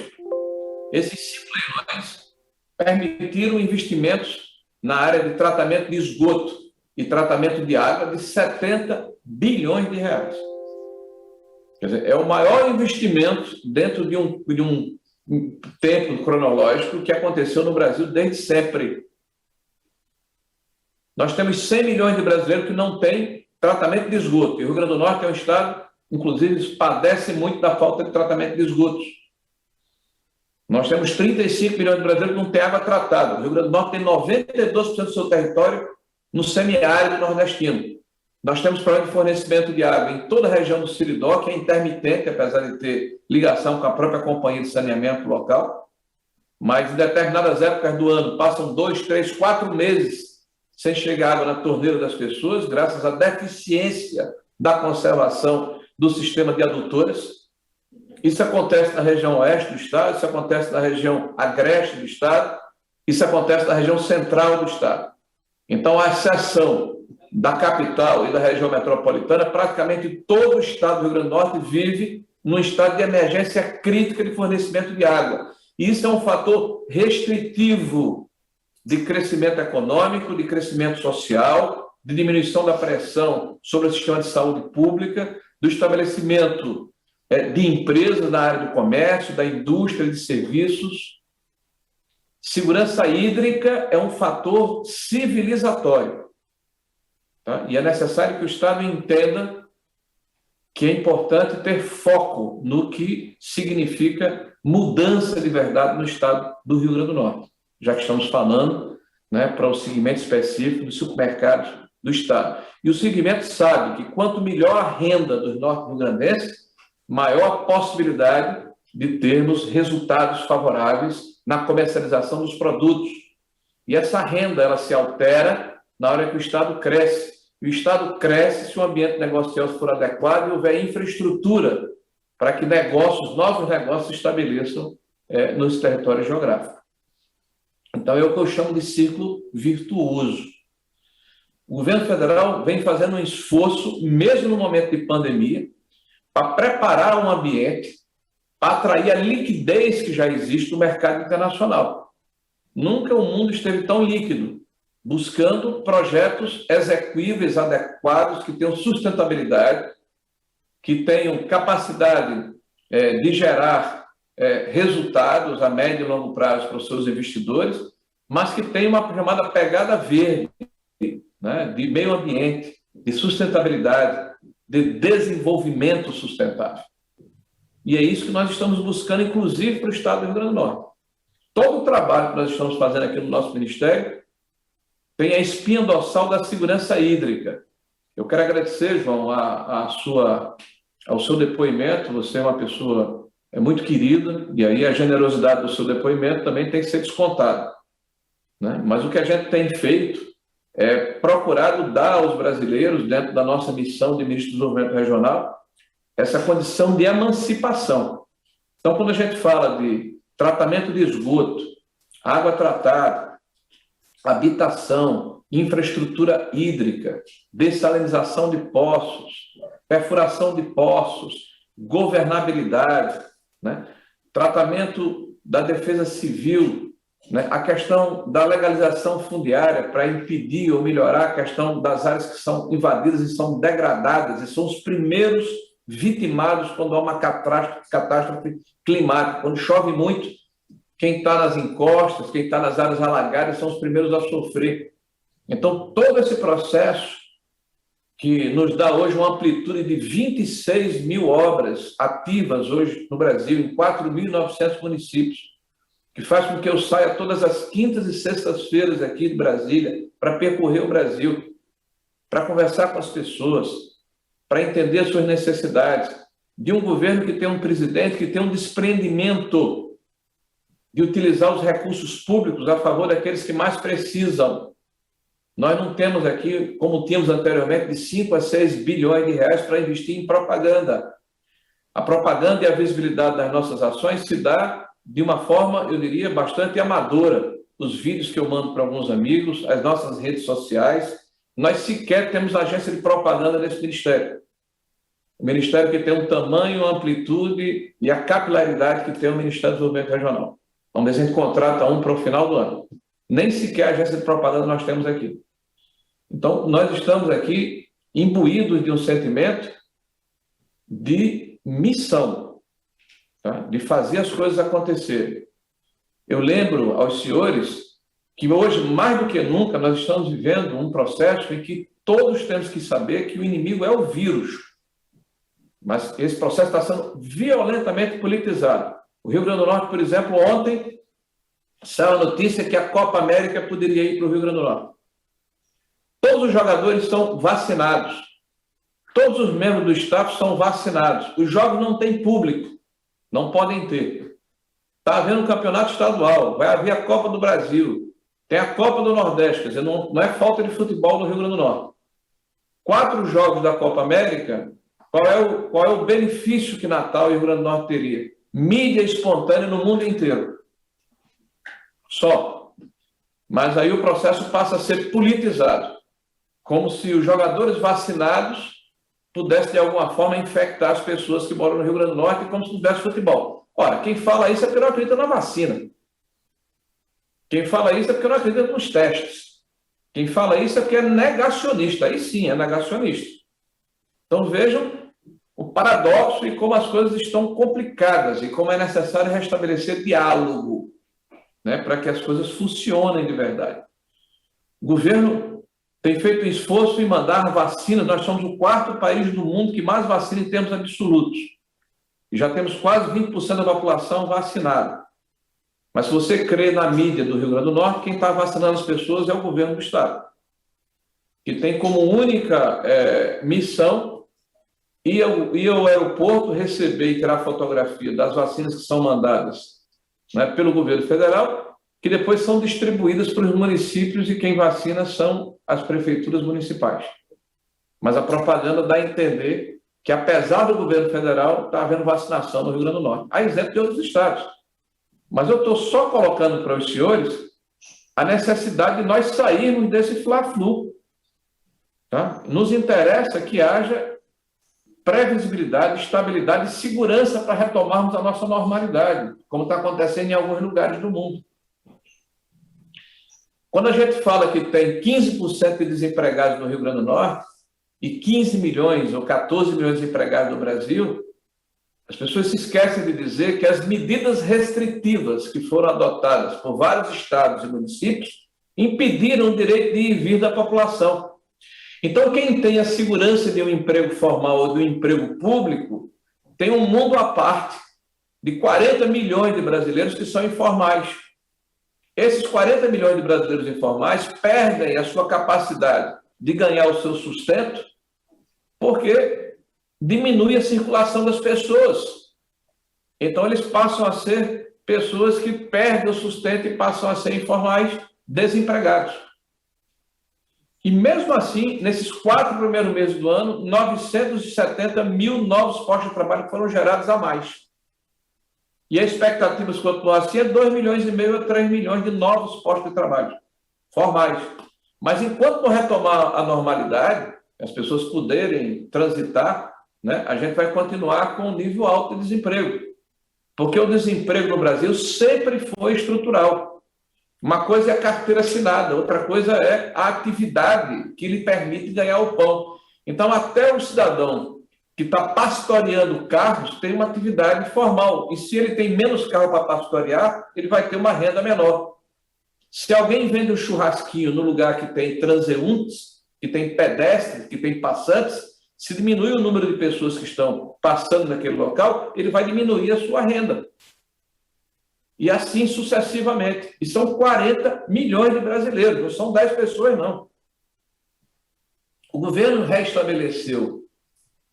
[SPEAKER 6] Esses 5 leilões permitiram investimentos na área de tratamento de esgoto e tratamento de água de 70 bilhões de reais. Quer dizer, é o maior investimento dentro de um tempo cronológico que aconteceu no Brasil desde sempre. Nós temos 100 milhões de brasileiros que não têm tratamento de esgoto. E o Rio Grande do Norte é um estado, inclusive, padece muito da falta de tratamento de esgotos. Nós temos 35 milhões de brasileiros que não têm água tratada. O Rio Grande do Norte tem 92% do seu território no semiárido nordestino. Nós temos problema de fornecimento de água em toda a região do Siridó, que é intermitente, apesar de ter ligação com a própria companhia de saneamento local. Mas em determinadas épocas do ano, passam 2, 3, 4 meses sem chegar água na torneira das pessoas, graças à deficiência da conservação do sistema de adutoras. Isso acontece na região oeste do estado, isso acontece na região agreste do estado, isso acontece na região central do estado. Então, a exceção da capital e da região metropolitana, praticamente todo o estado do Rio Grande do Norte vive num estado de emergência crítica de fornecimento de água. E isso é um fator restritivo de crescimento econômico, de crescimento social, de diminuição da pressão sobre o sistema de saúde pública, do estabelecimento de empresas na área do comércio, da indústria de serviços. Segurança hídrica é um fator civilizatório. Tá? E é necessário que o Estado entenda que é importante ter foco no que significa mudança de verdade no Estado do Rio Grande do Norte, já que estamos falando, né, para o segmento específico dos supermercados do Estado. E o segmento sabe que quanto melhor a renda dos norte-rio-grandenses, maior a possibilidade de termos resultados favoráveis na comercialização dos produtos. E essa renda ela se altera na hora que o Estado cresce. E o Estado cresce se o ambiente negocial for adequado e houver infraestrutura para que novos negócios se estabeleçam nos territórios geográficos. Então, é o que eu chamo de ciclo virtuoso. O governo federal vem fazendo um esforço, mesmo no momento de pandemia, para preparar um ambiente para atrair a liquidez que já existe no mercado internacional. Nunca o mundo esteve tão líquido, buscando projetos execuíveis, adequados, que tenham sustentabilidade, que tenham capacidade de gerar resultados a médio e longo prazo para os seus investidores, mas que tenham uma chamada pegada verde, né, de meio ambiente, de sustentabilidade, de desenvolvimento sustentável. E é isso que nós estamos buscando, inclusive, para o Estado do Rio Grande do Norte. Todo o trabalho que nós estamos fazendo aqui no nosso Ministério tem a espinha dorsal da segurança hídrica. Eu quero agradecer, João, ao seu depoimento. Você é uma pessoa muito querida, e aí a generosidade do seu depoimento também tem que ser descontada, né? Mas o que a gente tem feito é procurado dar aos brasileiros, dentro da nossa missão de Ministro do Desenvolvimento Regional, essa condição de emancipação. Então, quando a gente fala de tratamento de esgoto, água tratada, habitação, infraestrutura hídrica, dessalinização de poços, perfuração de poços, governabilidade, né? Tratamento da defesa civil, né? A questão da legalização fundiária para impedir ou melhorar a questão das áreas que são invadidas e são degradadas, e são os primeiros vitimados quando há uma catástrofe climática. Quando chove muito, quem está nas encostas, quem está nas áreas alagadas são os primeiros a sofrer. Então, todo esse processo que nos dá hoje uma amplitude de 26 mil obras ativas hoje no Brasil, em 4.900 municípios, que faz com que eu saia todas as quintas e sextas-feiras aqui de Brasília para percorrer o Brasil, para conversar com as pessoas, para entender as suas necessidades, de um governo que tem um presidente que tem um desprendimento de utilizar os recursos públicos a favor daqueles que mais precisam. Nós não temos aqui, como tínhamos anteriormente, de 5 a 6 bilhões de reais para investir em propaganda. A propaganda e a visibilidade das nossas ações se dá de uma forma, eu diria, bastante amadora. Os vídeos que eu mando para alguns amigos, as nossas redes sociais, nós sequer temos agência de propaganda nesse ministério. O ministério que tem um tamanho, amplitude e a capilaridade que tem o Ministério do Desenvolvimento Regional. Vamos ver se a gente contrata um para o final do ano. Nem sequer agência de propaganda nós temos aqui. Então, nós estamos aqui imbuídos de um sentimento de missão, tá? De fazer as coisas acontecerem. Eu lembro aos senhores que hoje, mais do que nunca, nós estamos vivendo um processo em que todos temos que saber que o inimigo é o vírus. Mas esse processo está sendo violentamente politizado. O Rio Grande do Norte, por exemplo, ontem saiu a notícia que a Copa América poderia ir para o Rio Grande do Norte. Todos os jogadores são vacinados. Todos os membros do staff são vacinados. Os jogos não têm público. Não podem ter. Está havendo um campeonato estadual. Vai haver a Copa do Brasil. Tem a Copa do Nordeste. Quer dizer, não é falta de futebol no Rio Grande do Norte. 4 jogos da Copa América, qual é o benefício que Natal e o Rio Grande do Norte teria? Mídia espontânea no mundo inteiro. Só. Mas aí o processo passa a ser politizado. Como se os jogadores vacinados pudessem, de alguma forma, infectar as pessoas que moram no Rio Grande do Norte, como se não tivesse futebol. Ora, quem fala isso é porque não acredita na vacina. Quem fala isso é porque não acredita nos testes. Quem fala isso é porque é negacionista. Aí sim, é negacionista. Então vejam o paradoxo e como as coisas estão complicadas e como é necessário restabelecer diálogo, né, para que as coisas funcionem de verdade. O governo tem feito um esforço em mandar vacinas. Nós somos o 4º país do mundo que mais vacina em termos absolutos. E já temos quase 20% da população vacinada. Mas se você crê na mídia do Rio Grande do Norte, quem está vacinando as pessoas é o governo do Estado, que tem como única missão ir ao aeroporto, receber e tirar fotografia das vacinas que são mandadas, né, pelo governo federal, que depois são distribuídas para os municípios e quem vacina são as prefeituras municipais. Mas a propaganda dá a entender que, apesar do governo federal, está havendo vacinação no Rio Grande do Norte, a exemplo de outros estados. Mas eu estou só colocando para os senhores a necessidade de nós sairmos desse fla-flu. Tá? Nos interessa que haja previsibilidade, estabilidade e segurança para retomarmos a nossa normalidade, como está acontecendo em alguns lugares do mundo. Quando a gente fala que tem 15% de desempregados no Rio Grande do Norte e 15 milhões ou 14 milhões de empregados no Brasil, as pessoas se esquecem de dizer que as medidas restritivas que foram adotadas por vários estados e municípios impediram o direito de ir e vir da população. Então, quem tem a segurança de um emprego formal ou de um emprego público tem um mundo à parte de 40 milhões de brasileiros que são informais. Esses 40 milhões de brasileiros informais perdem a sua capacidade de ganhar o seu sustento porque diminui a circulação das pessoas. Então, eles passam a ser pessoas que perdem o sustento e passam a ser informais, desempregados. E mesmo assim, nesses 4 primeiros meses do ano, 970 mil novos postos de trabalho foram gerados a mais. E a expectativa, se continuar assim, é 2,5 milhões a 3 milhões de novos postos de trabalho formais. Mas enquanto não retomar a normalidade, as pessoas puderem transitar, né, a gente vai continuar com um nível alto de desemprego. Porque o desemprego no Brasil sempre foi estrutural. Uma coisa é a carteira assinada, outra coisa é a atividade que lhe permite ganhar o pão. Então, até o cidadão que está pastoreando carros tem uma atividade formal. E se ele tem menos carro para pastorear, ele vai ter uma renda menor. Se alguém vende um churrasquinho no lugar que tem transeuntes, que tem pedestres, que tem passantes, se diminui o número de pessoas que estão passando naquele local, ele vai diminuir a sua renda. e assim sucessivamente. E são 40 milhões de brasileiros, não são 10 pessoas, não. O governo restabeleceu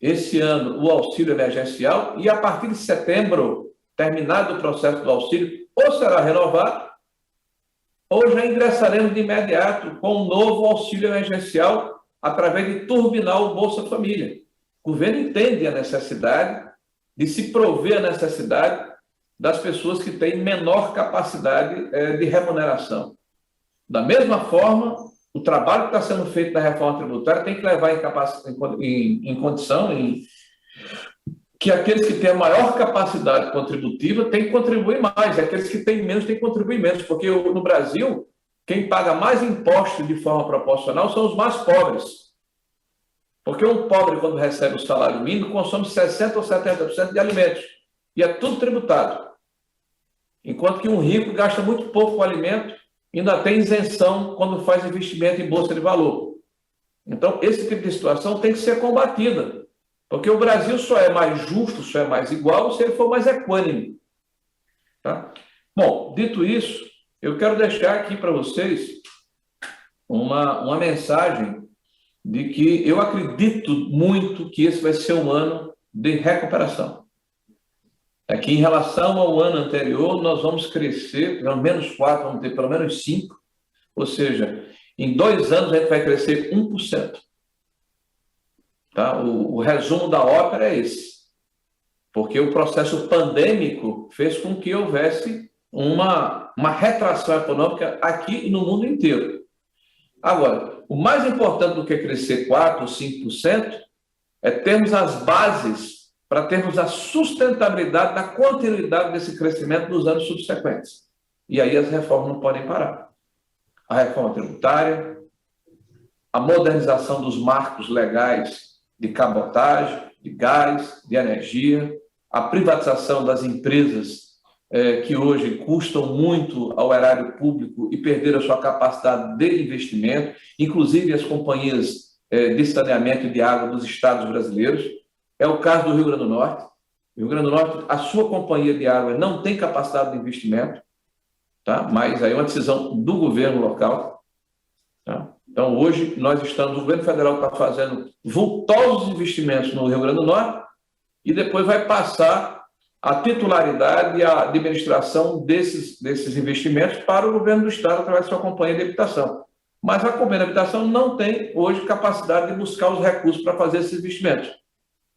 [SPEAKER 6] esse ano o auxílio emergencial e, a partir de setembro, terminado o processo do auxílio, ou será renovado, ou já ingressaremos de imediato com um novo auxílio emergencial através de turbinar o Bolsa Família. O governo entende a necessidade de se prover a necessidade das pessoas que têm menor capacidade de remuneração. Da mesma forma, o trabalho que está sendo feito na reforma tributária tem que levar em condição que aqueles que têm a maior capacidade contributiva têm que contribuir mais, e aqueles que têm menos têm que contribuir menos, porque no Brasil, quem paga mais impostos de forma proporcional são os mais pobres. Porque um pobre, quando recebe o salário mínimo, consome 60% ou 70% de alimentos, e é tudo tributado. Enquanto que um rico gasta muito pouco com alimento e ainda tem isenção quando faz investimento em bolsa de valor. Então, esse tipo de situação tem que ser combatida, porque o Brasil só é mais justo, só é mais igual se ele for mais equânime. Tá? Bom, dito isso, eu quero deixar aqui para vocês uma mensagem de que eu acredito muito que esse vai ser um ano de recuperação. É que, em relação ao ano anterior, nós vamos crescer, pelo menos 4, vamos ter pelo menos 5, ou seja, em 2 anos a gente vai crescer 1%. Tá? O resumo da ópera é esse, porque o processo pandêmico fez com que houvesse uma retração econômica aqui e no mundo inteiro. Agora, o mais importante do que crescer 4% ou 5% é termos as bases para termos a sustentabilidade da continuidade desse crescimento nos anos subsequentes. E aí as reformas não podem parar. A reforma tributária, a modernização dos marcos legais de cabotagem, de gás, de energia, a privatização das empresas que hoje custam muito ao erário público e perderam a sua capacidade de investimento, inclusive as companhias de saneamento e de água dos estados brasileiros. É o caso do Rio Grande do Norte. O Rio Grande do Norte, a sua companhia de água não tem capacidade de investimento, tá? Mas aí é uma decisão do governo local. Tá? Então, hoje, o governo federal está fazendo vultosos investimentos no Rio Grande do Norte e depois vai passar a titularidade e a administração desses investimentos para o governo do estado através da sua companhia de habitação. Mas a companhia de habitação não tem hoje capacidade de buscar os recursos para fazer esses investimentos.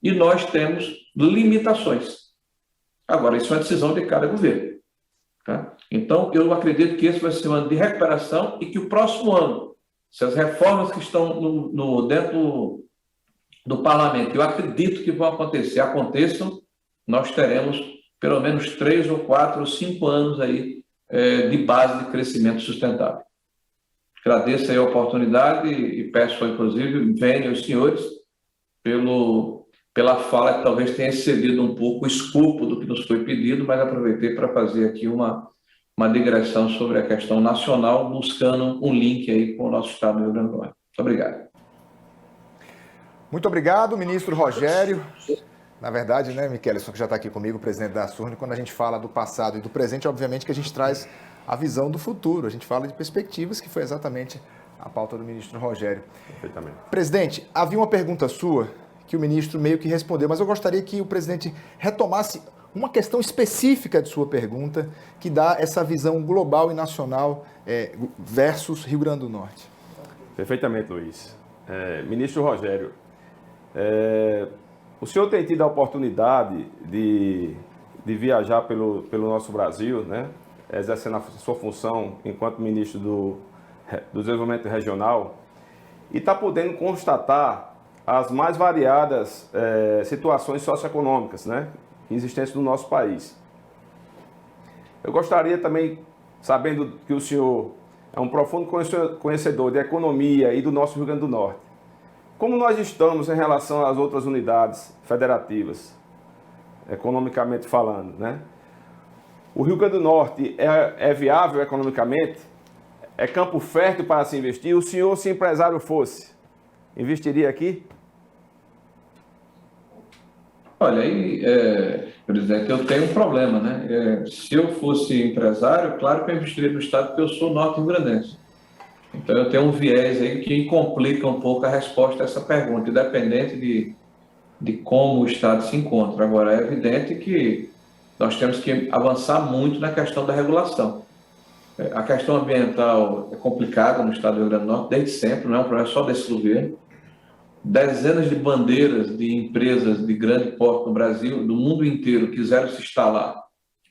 [SPEAKER 6] E nós temos limitações. Agora, isso é uma decisão de cada governo. Tá? Então, eu acredito que esse vai ser um ano de recuperação e que o próximo ano, se as reformas que estão dentro do parlamento, eu acredito que vão aconteçam, nós teremos pelo menos 3 ou 4 ou 5 anos aí, de base de crescimento sustentável. Agradeço aí a oportunidade e peço, inclusive, venham os senhores pela fala que talvez tenha excedido um pouco o escopo do que nos foi pedido, mas aproveitei para fazer aqui uma digressão sobre a questão nacional, buscando um link aí com o nosso estado do Rio Grande do Norte. Muito obrigado.
[SPEAKER 1] Muito obrigado, ministro Rogério. Na verdade, né, Michelson, que já está aqui comigo, o presidente da Surne, quando a gente fala do passado e do presente, obviamente que a gente traz a visão do futuro, a gente fala de perspectivas, que foi exatamente a pauta do ministro Rogério.
[SPEAKER 3] Perfeitamente.
[SPEAKER 1] Presidente, havia uma pergunta sua que o ministro meio que respondeu, mas eu gostaria que o presidente retomasse uma questão específica de sua pergunta, que dá essa visão global e nacional versus Rio Grande do Norte.
[SPEAKER 3] Perfeitamente, Luiz. Ministro Rogério, o senhor tem tido a oportunidade de viajar pelo nosso Brasil, né, exercendo a sua função enquanto ministro do Desenvolvimento Regional, e está podendo constatar as mais variadas situações socioeconômicas, né, existentes no nosso país. Eu gostaria também, sabendo que o senhor é um profundo conhecedor de economia e do nosso Rio Grande do Norte, como nós estamos em relação às outras unidades federativas, economicamente falando, né? O Rio Grande do Norte é viável economicamente? É campo fértil para se investir? O senhor, se empresário fosse, investiria aqui?
[SPEAKER 6] Olha, aí, presidente, eu tenho um problema, né? Se eu fosse empresário, claro que eu investiria no estado, porque eu sou norte-rio-grandense. Então, eu tenho um viés aí que complica um pouco a resposta a essa pergunta, independente de como o estado se encontra. Agora, é evidente que nós temos que avançar muito na questão da regulação. A questão ambiental é complicada no estado do Rio Grande do Norte, desde sempre, não é um problema só desse governo. Dezenas de bandeiras de empresas de grande porte no Brasil, do mundo inteiro, quiseram se instalar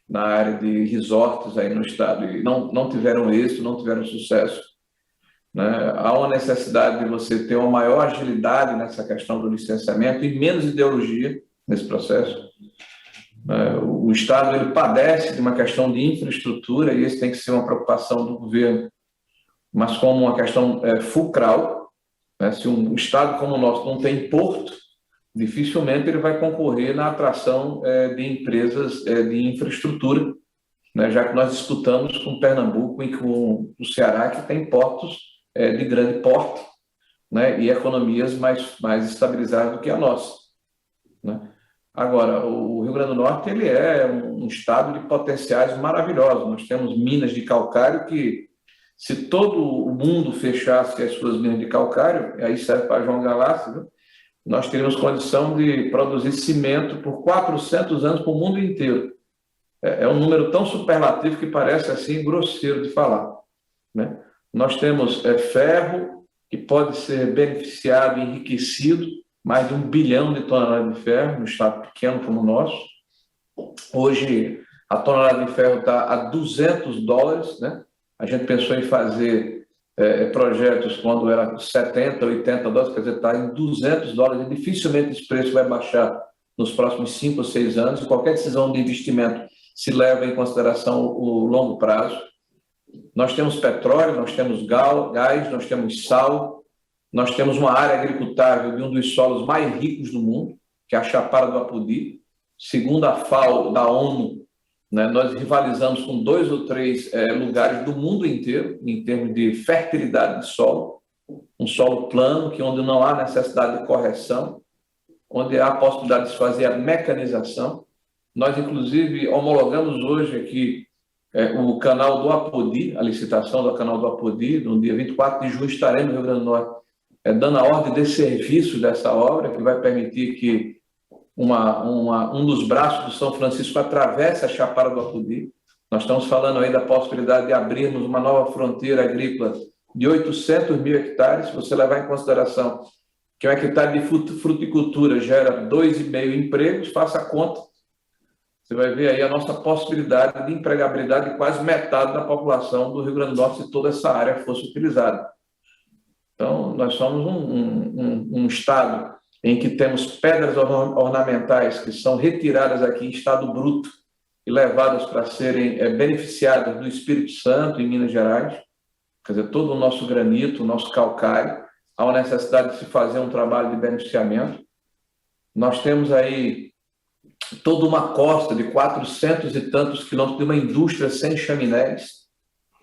[SPEAKER 6] na área de resorts aí no estado e não tiveram êxito, não tiveram sucesso, né? Há uma necessidade de você ter uma maior agilidade nessa questão do licenciamento e menos ideologia nesse processo. O Estado ele padece de uma questão de infraestrutura e isso tem que ser uma preocupação do governo, mas como uma questão fulcral, né? Se um Estado como o nosso não tem porto, dificilmente ele vai concorrer na atração de empresas de infraestrutura, né? Já que nós disputamos com Pernambuco e com o Ceará, que tem portos de grande porte, né? E economias mais estabilizadas do que a nossa, né? Agora, o Rio Grande do Norte ele é um estado de potenciais maravilhosos. Nós temos minas de calcário que, se todo o mundo fechasse as suas minas de calcário, aí serve para João Galácio, viu? Nós teríamos condição de produzir cimento por 400 anos para o mundo inteiro. É um número tão superlativo que parece assim grosseiro de falar, né? Nós temos ferro, que pode ser beneficiado e enriquecido, mais de 1 bilhão de toneladas de ferro, no estado pequeno como o nosso. Hoje, a tonelada de ferro está a $200, né? A gente pensou em fazer projetos quando era $70, $80, quer dizer, está em $200, e dificilmente esse preço vai baixar nos próximos 5 ou 6 anos, e qualquer decisão de investimento se leva em consideração o longo prazo. Nós temos petróleo, nós temos gás, nós temos sal, nós temos uma área agricultável de um dos solos mais ricos do mundo, que é a Chapada do Apodi. Segundo a FAO, da ONU, né, nós rivalizamos com 2 ou 3 lugares do mundo inteiro, em termos de fertilidade de solo. Um solo plano, onde não há necessidade de correção, onde há a possibilidade de se fazer a mecanização. Nós, inclusive, homologamos hoje aqui o canal do Apodi, a licitação do canal do Apodi. No dia 24 de junho estaremos no Rio Grande do Norte dando a ordem de serviço dessa obra, que vai permitir que um dos braços do São Francisco atravesse a Chapada do Apodi. Nós estamos falando aí da possibilidade de abrirmos uma nova fronteira agrícola de 800 mil hectares. Se você levar em consideração que 1 hectare de fruticultura gera 2,5 empregos, faça a conta. Você vai ver aí a nossa possibilidade de empregabilidade de quase metade da população do Rio Grande do Norte se toda essa área fosse utilizada. Então, nós somos um estado em que temos pedras ornamentais que são retiradas aqui em estado bruto e levadas para serem beneficiadas do Espírito Santo, em Minas Gerais. Quer dizer, todo o nosso granito, o nosso calcário, há uma necessidade de se fazer um trabalho de beneficiamento. Nós temos aí toda uma costa de 400 e tantos quilômetros de uma indústria sem chaminés,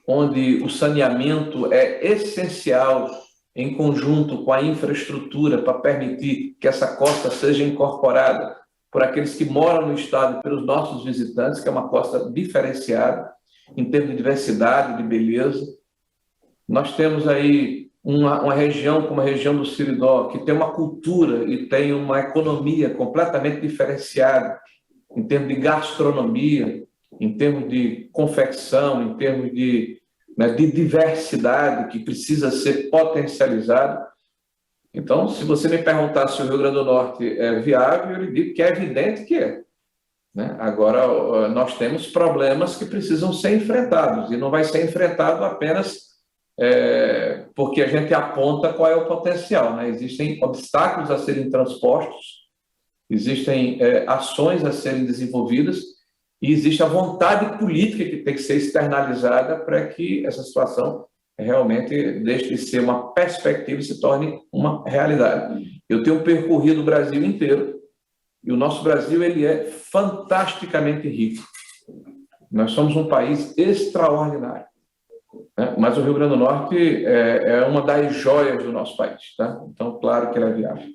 [SPEAKER 6] onde o saneamento é essencial em conjunto com a infraestrutura para permitir que essa costa seja incorporada por aqueles que moram no estado e pelos nossos visitantes, que é uma costa diferenciada em termos de diversidade, de beleza. Nós temos aí uma região como a região do Siridó, que tem uma cultura e tem uma economia completamente diferenciada em termos de gastronomia, em termos de confecção, em termos de diversidade que precisa ser potencializada. Então, se você me perguntar se o Rio Grande do Norte é viável, eu lhe digo que é evidente que é, né? Agora, nós temos problemas que precisam ser enfrentados, e não vai ser enfrentado apenas porque a gente aponta qual é o potencial, né? Existem obstáculos a serem transpostos, existem ações a serem desenvolvidas, e existe a vontade política que tem que ser externalizada para que essa situação realmente deixe de ser uma perspectiva e se torne uma realidade. Eu tenho percorrido o Brasil inteiro, e o nosso Brasil ele é fantasticamente rico. Nós somos um país extraordinário, né? Mas o Rio Grande do Norte é uma das joias do nosso país, tá? Então, claro que ele é viável.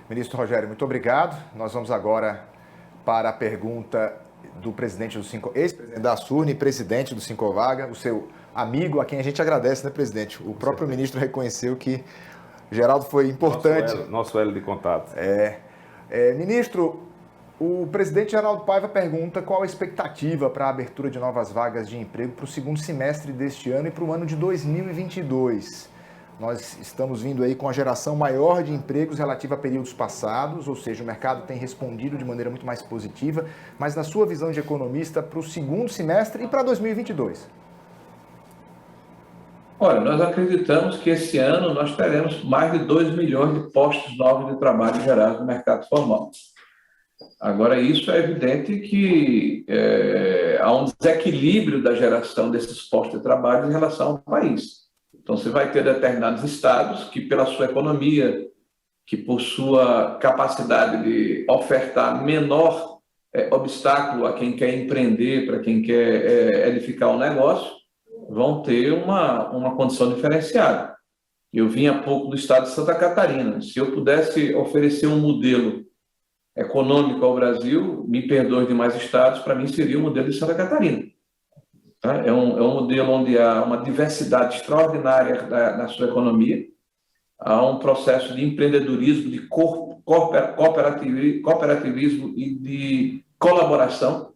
[SPEAKER 1] Ministro Rogério, muito obrigado. Nós vamos agora para a pergunta do presidente do ex-presidente da Surne e presidente do Sincovaga, o seu amigo, a quem a gente agradece, né, presidente? O próprio ministro reconheceu que Geraldo foi importante.
[SPEAKER 3] Nosso elo de contato.
[SPEAKER 1] Ministro, o presidente Geraldo Paiva pergunta qual a expectativa para a abertura de novas vagas de emprego para o segundo semestre deste ano e para o ano de 2022. Nós estamos vindo aí com a geração maior de empregos relativa a períodos passados, ou seja, o mercado tem respondido de maneira muito mais positiva, mas na sua visão de economista, para o segundo semestre e para 2022?
[SPEAKER 6] Olha, nós acreditamos que esse ano nós teremos mais de 2 milhões de postos novos de trabalho gerados no mercado formal. Agora, isso é evidente que há um desequilíbrio da geração desses postos de trabalho em relação ao país. Então, você vai ter determinados estados que, pela sua economia, que por sua capacidade de ofertar menor obstáculo a quem quer empreender, para quem quer edificar um negócio, vão ter uma condição diferenciada. Eu vim há pouco do estado de Santa Catarina. Se eu pudesse oferecer um modelo econômico ao Brasil, me perdoe demais estados, para mim seria o modelo de Santa Catarina. É um modelo onde há uma diversidade extraordinária na sua economia, há um processo de empreendedorismo, de cooperativismo e de colaboração,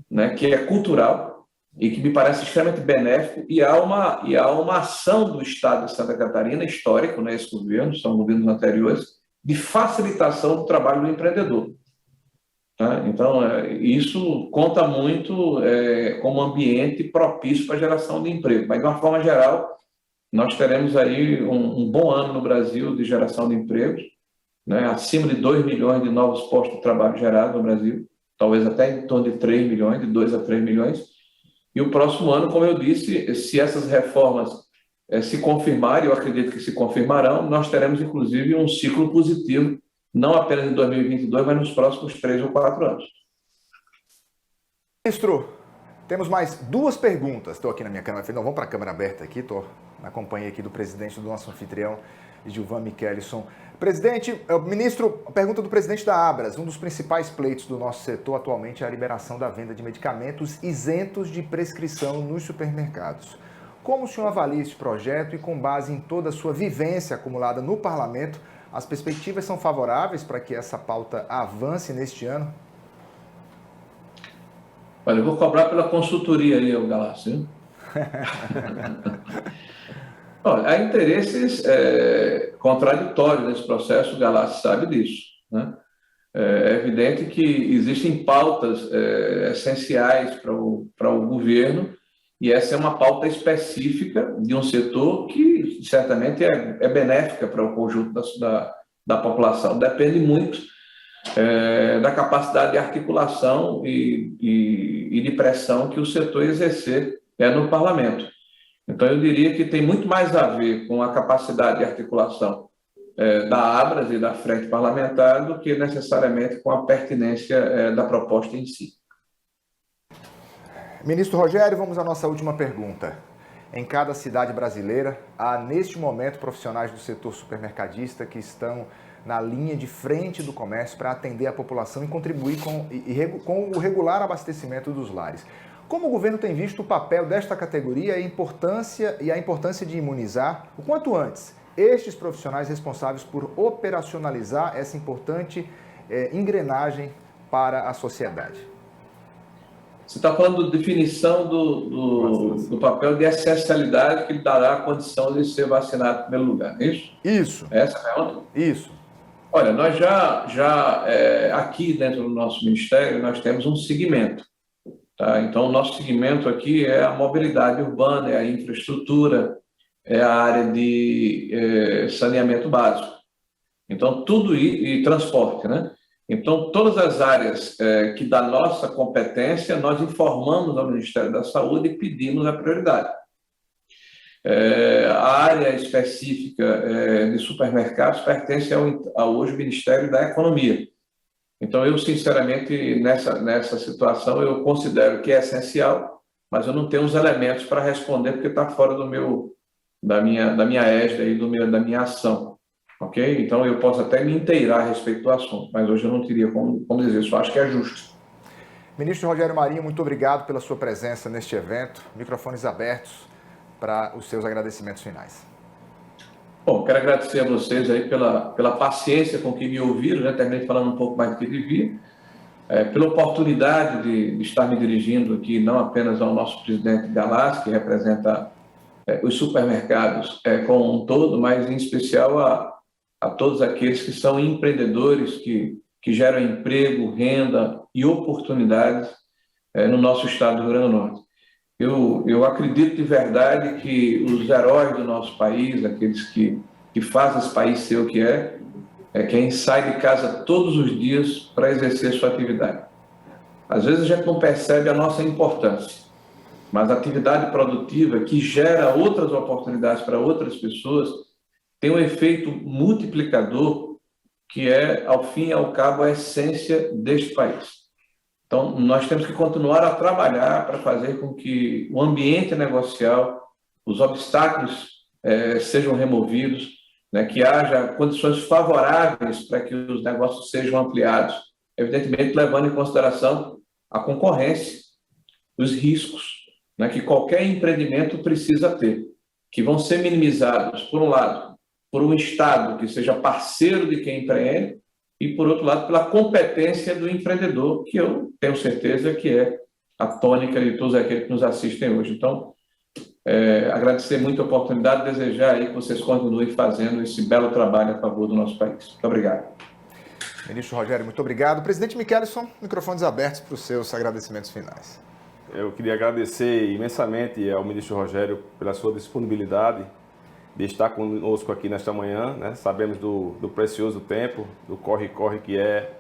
[SPEAKER 6] né, que é cultural e que me parece extremamente benéfico, e há uma ação do Estado de Santa Catarina, histórico, né, esse governo, são governos anteriores, de facilitação do trabalho do empreendedor. Então, isso conta muito como ambiente propício para a geração de emprego. Mas, de uma forma geral, nós teremos aí um bom ano no Brasil de geração de empregos, né? Acima de 2 milhões de novos postos de trabalho gerados no Brasil, talvez até em torno de 3 milhões, de 2 a 3 milhões. E o próximo ano, como eu disse, se essas reformas se confirmarem, eu acredito que se confirmarão, nós teremos, inclusive, um ciclo positivo, não apenas em 2022, mas nos próximos 3 ou 4 anos.
[SPEAKER 1] Ministro, temos mais 2 perguntas. Estou aqui na minha câmera. Não, vamos para a câmera aberta aqui. Estou na companhia aqui do presidente do nosso anfitrião, Gilvan Michelson. Presidente, ministro, a pergunta do presidente da Abras. Um dos principais pleitos do nosso setor atualmente é a liberação da venda de medicamentos isentos de prescrição nos supermercados. Como o senhor avalia esse projeto e, com base em toda a sua vivência acumulada no parlamento, as perspectivas são favoráveis para que essa pauta avance neste ano?
[SPEAKER 6] Olha, eu vou cobrar pela consultoria aí, o Galácio. Olha, há interesses contraditórios nesse processo, o Galácio sabe disso, né? É evidente que existem pautas essenciais para o governo, e essa é uma pauta específica de um setor que certamente é benéfica para o conjunto da população. Depende muito da capacidade de articulação e de pressão que o setor exercer no parlamento. Então, eu diria que tem muito mais a ver com a capacidade de articulação da Abras e da frente parlamentar do que necessariamente com a pertinência da proposta em si.
[SPEAKER 1] Ministro Rogério, vamos à nossa última pergunta. Em cada cidade brasileira, há neste momento profissionais do setor supermercadista que estão na linha de frente do comércio para atender a população e contribuir com o regular abastecimento dos lares. Como o governo tem visto o papel desta categoria e a importância de imunizar, o quanto antes, estes profissionais responsáveis por operacionalizar essa importante engrenagem para a sociedade?
[SPEAKER 6] Você está falando de definição do papel de essencialidade que lhe dará a condição de ser vacinado em primeiro lugar, é isso?
[SPEAKER 1] Isso.
[SPEAKER 6] Essa é a pergunta?
[SPEAKER 1] Isso.
[SPEAKER 6] Olha, nós já aqui dentro do nosso ministério, nós temos um segmento. Tá? Então, o nosso segmento aqui é a mobilidade urbana, é a infraestrutura, é a área de saneamento básico. Então, tudo e transporte, né? Então, todas as áreas que da nossa competência, nós informamos ao Ministério da Saúde e pedimos a prioridade. A área específica de supermercados pertence ao hoje Ministério da Economia. Então, eu, sinceramente, nessa situação, eu considero que é essencial, mas eu não tenho os elementos para responder, porque está fora da minha égide e da minha ação. ok? Então eu posso até me inteirar a respeito do assunto, mas hoje eu não teria como dizer isso, acho que é justo.
[SPEAKER 1] Ministro Rogério Marinho, muito obrigado pela sua presença neste evento. Microfones abertos para os seus agradecimentos finais.
[SPEAKER 6] Bom, quero agradecer a vocês aí pela paciência com que me ouviram, né? Terminei falando um pouco mais do que devia, pela oportunidade de estar me dirigindo aqui não apenas ao nosso presidente Galás, que representa os supermercados como um todo, mas em especial a todos aqueles que são empreendedores que geram emprego, renda e oportunidades no nosso estado do Rio Grande do Norte. Eu acredito de verdade que os heróis do nosso país, aqueles que fazem esse país ser o que é quem sai de casa todos os dias para exercer sua atividade. Às vezes a gente não percebe a nossa importância, mas a atividade produtiva que gera outras oportunidades para outras pessoas tem um efeito multiplicador que é, ao fim e ao cabo, a essência deste país. Então, nós temos que continuar a trabalhar para fazer com que o ambiente negocial, os obstáculos sejam removidos, né, que haja condições favoráveis para que os negócios sejam ampliados, evidentemente levando em consideração a concorrência, os riscos, né, que qualquer empreendimento precisa ter, que vão ser minimizados, por um lado, por um Estado que seja parceiro de quem empreende, e, por outro lado, pela competência do empreendedor, que eu tenho certeza que é a tônica de todos aqueles que nos assistem hoje. Então, agradecer muito a oportunidade, desejar aí que vocês continuem fazendo esse belo trabalho a favor do nosso país. Muito obrigado.
[SPEAKER 1] Ministro Rogério, muito obrigado. Presidente Michelson, microfones abertos para os seus agradecimentos finais.
[SPEAKER 3] Eu queria agradecer imensamente ao ministro Rogério pela sua disponibilidade de estar conosco aqui nesta manhã, né? Sabemos do precioso tempo, do corre-corre que é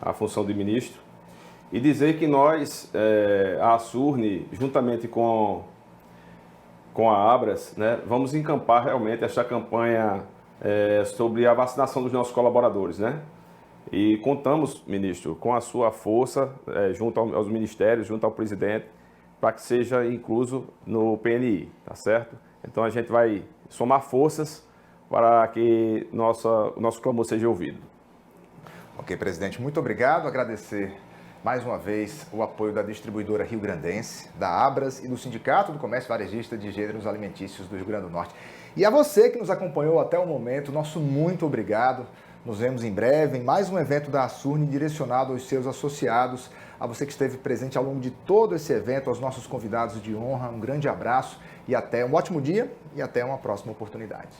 [SPEAKER 3] a função de ministro. E dizer que nós, a Asurne, juntamente com a Abras, né, vamos encampar realmente esta campanha sobre a vacinação dos nossos colaboradores, né? E contamos, ministro, com a sua força, junto aos ministérios, junto ao presidente, para que seja incluso no PNI, tá certo? Então a gente vai somar forças para que o nosso clamor seja ouvido.
[SPEAKER 1] Ok, presidente, muito obrigado. Agradecer mais uma vez o apoio da distribuidora Riograndense, da Abras e do Sindicato do Comércio Varejista de Gêneros Alimentícios do Rio Grande do Norte. E a você que nos acompanhou até o momento, nosso muito obrigado. Nos vemos em breve em mais um evento da Asurne direcionado aos seus associados. A você que esteve presente ao longo de todo esse evento, aos nossos convidados de honra, um grande abraço e até um ótimo dia e até uma próxima oportunidade.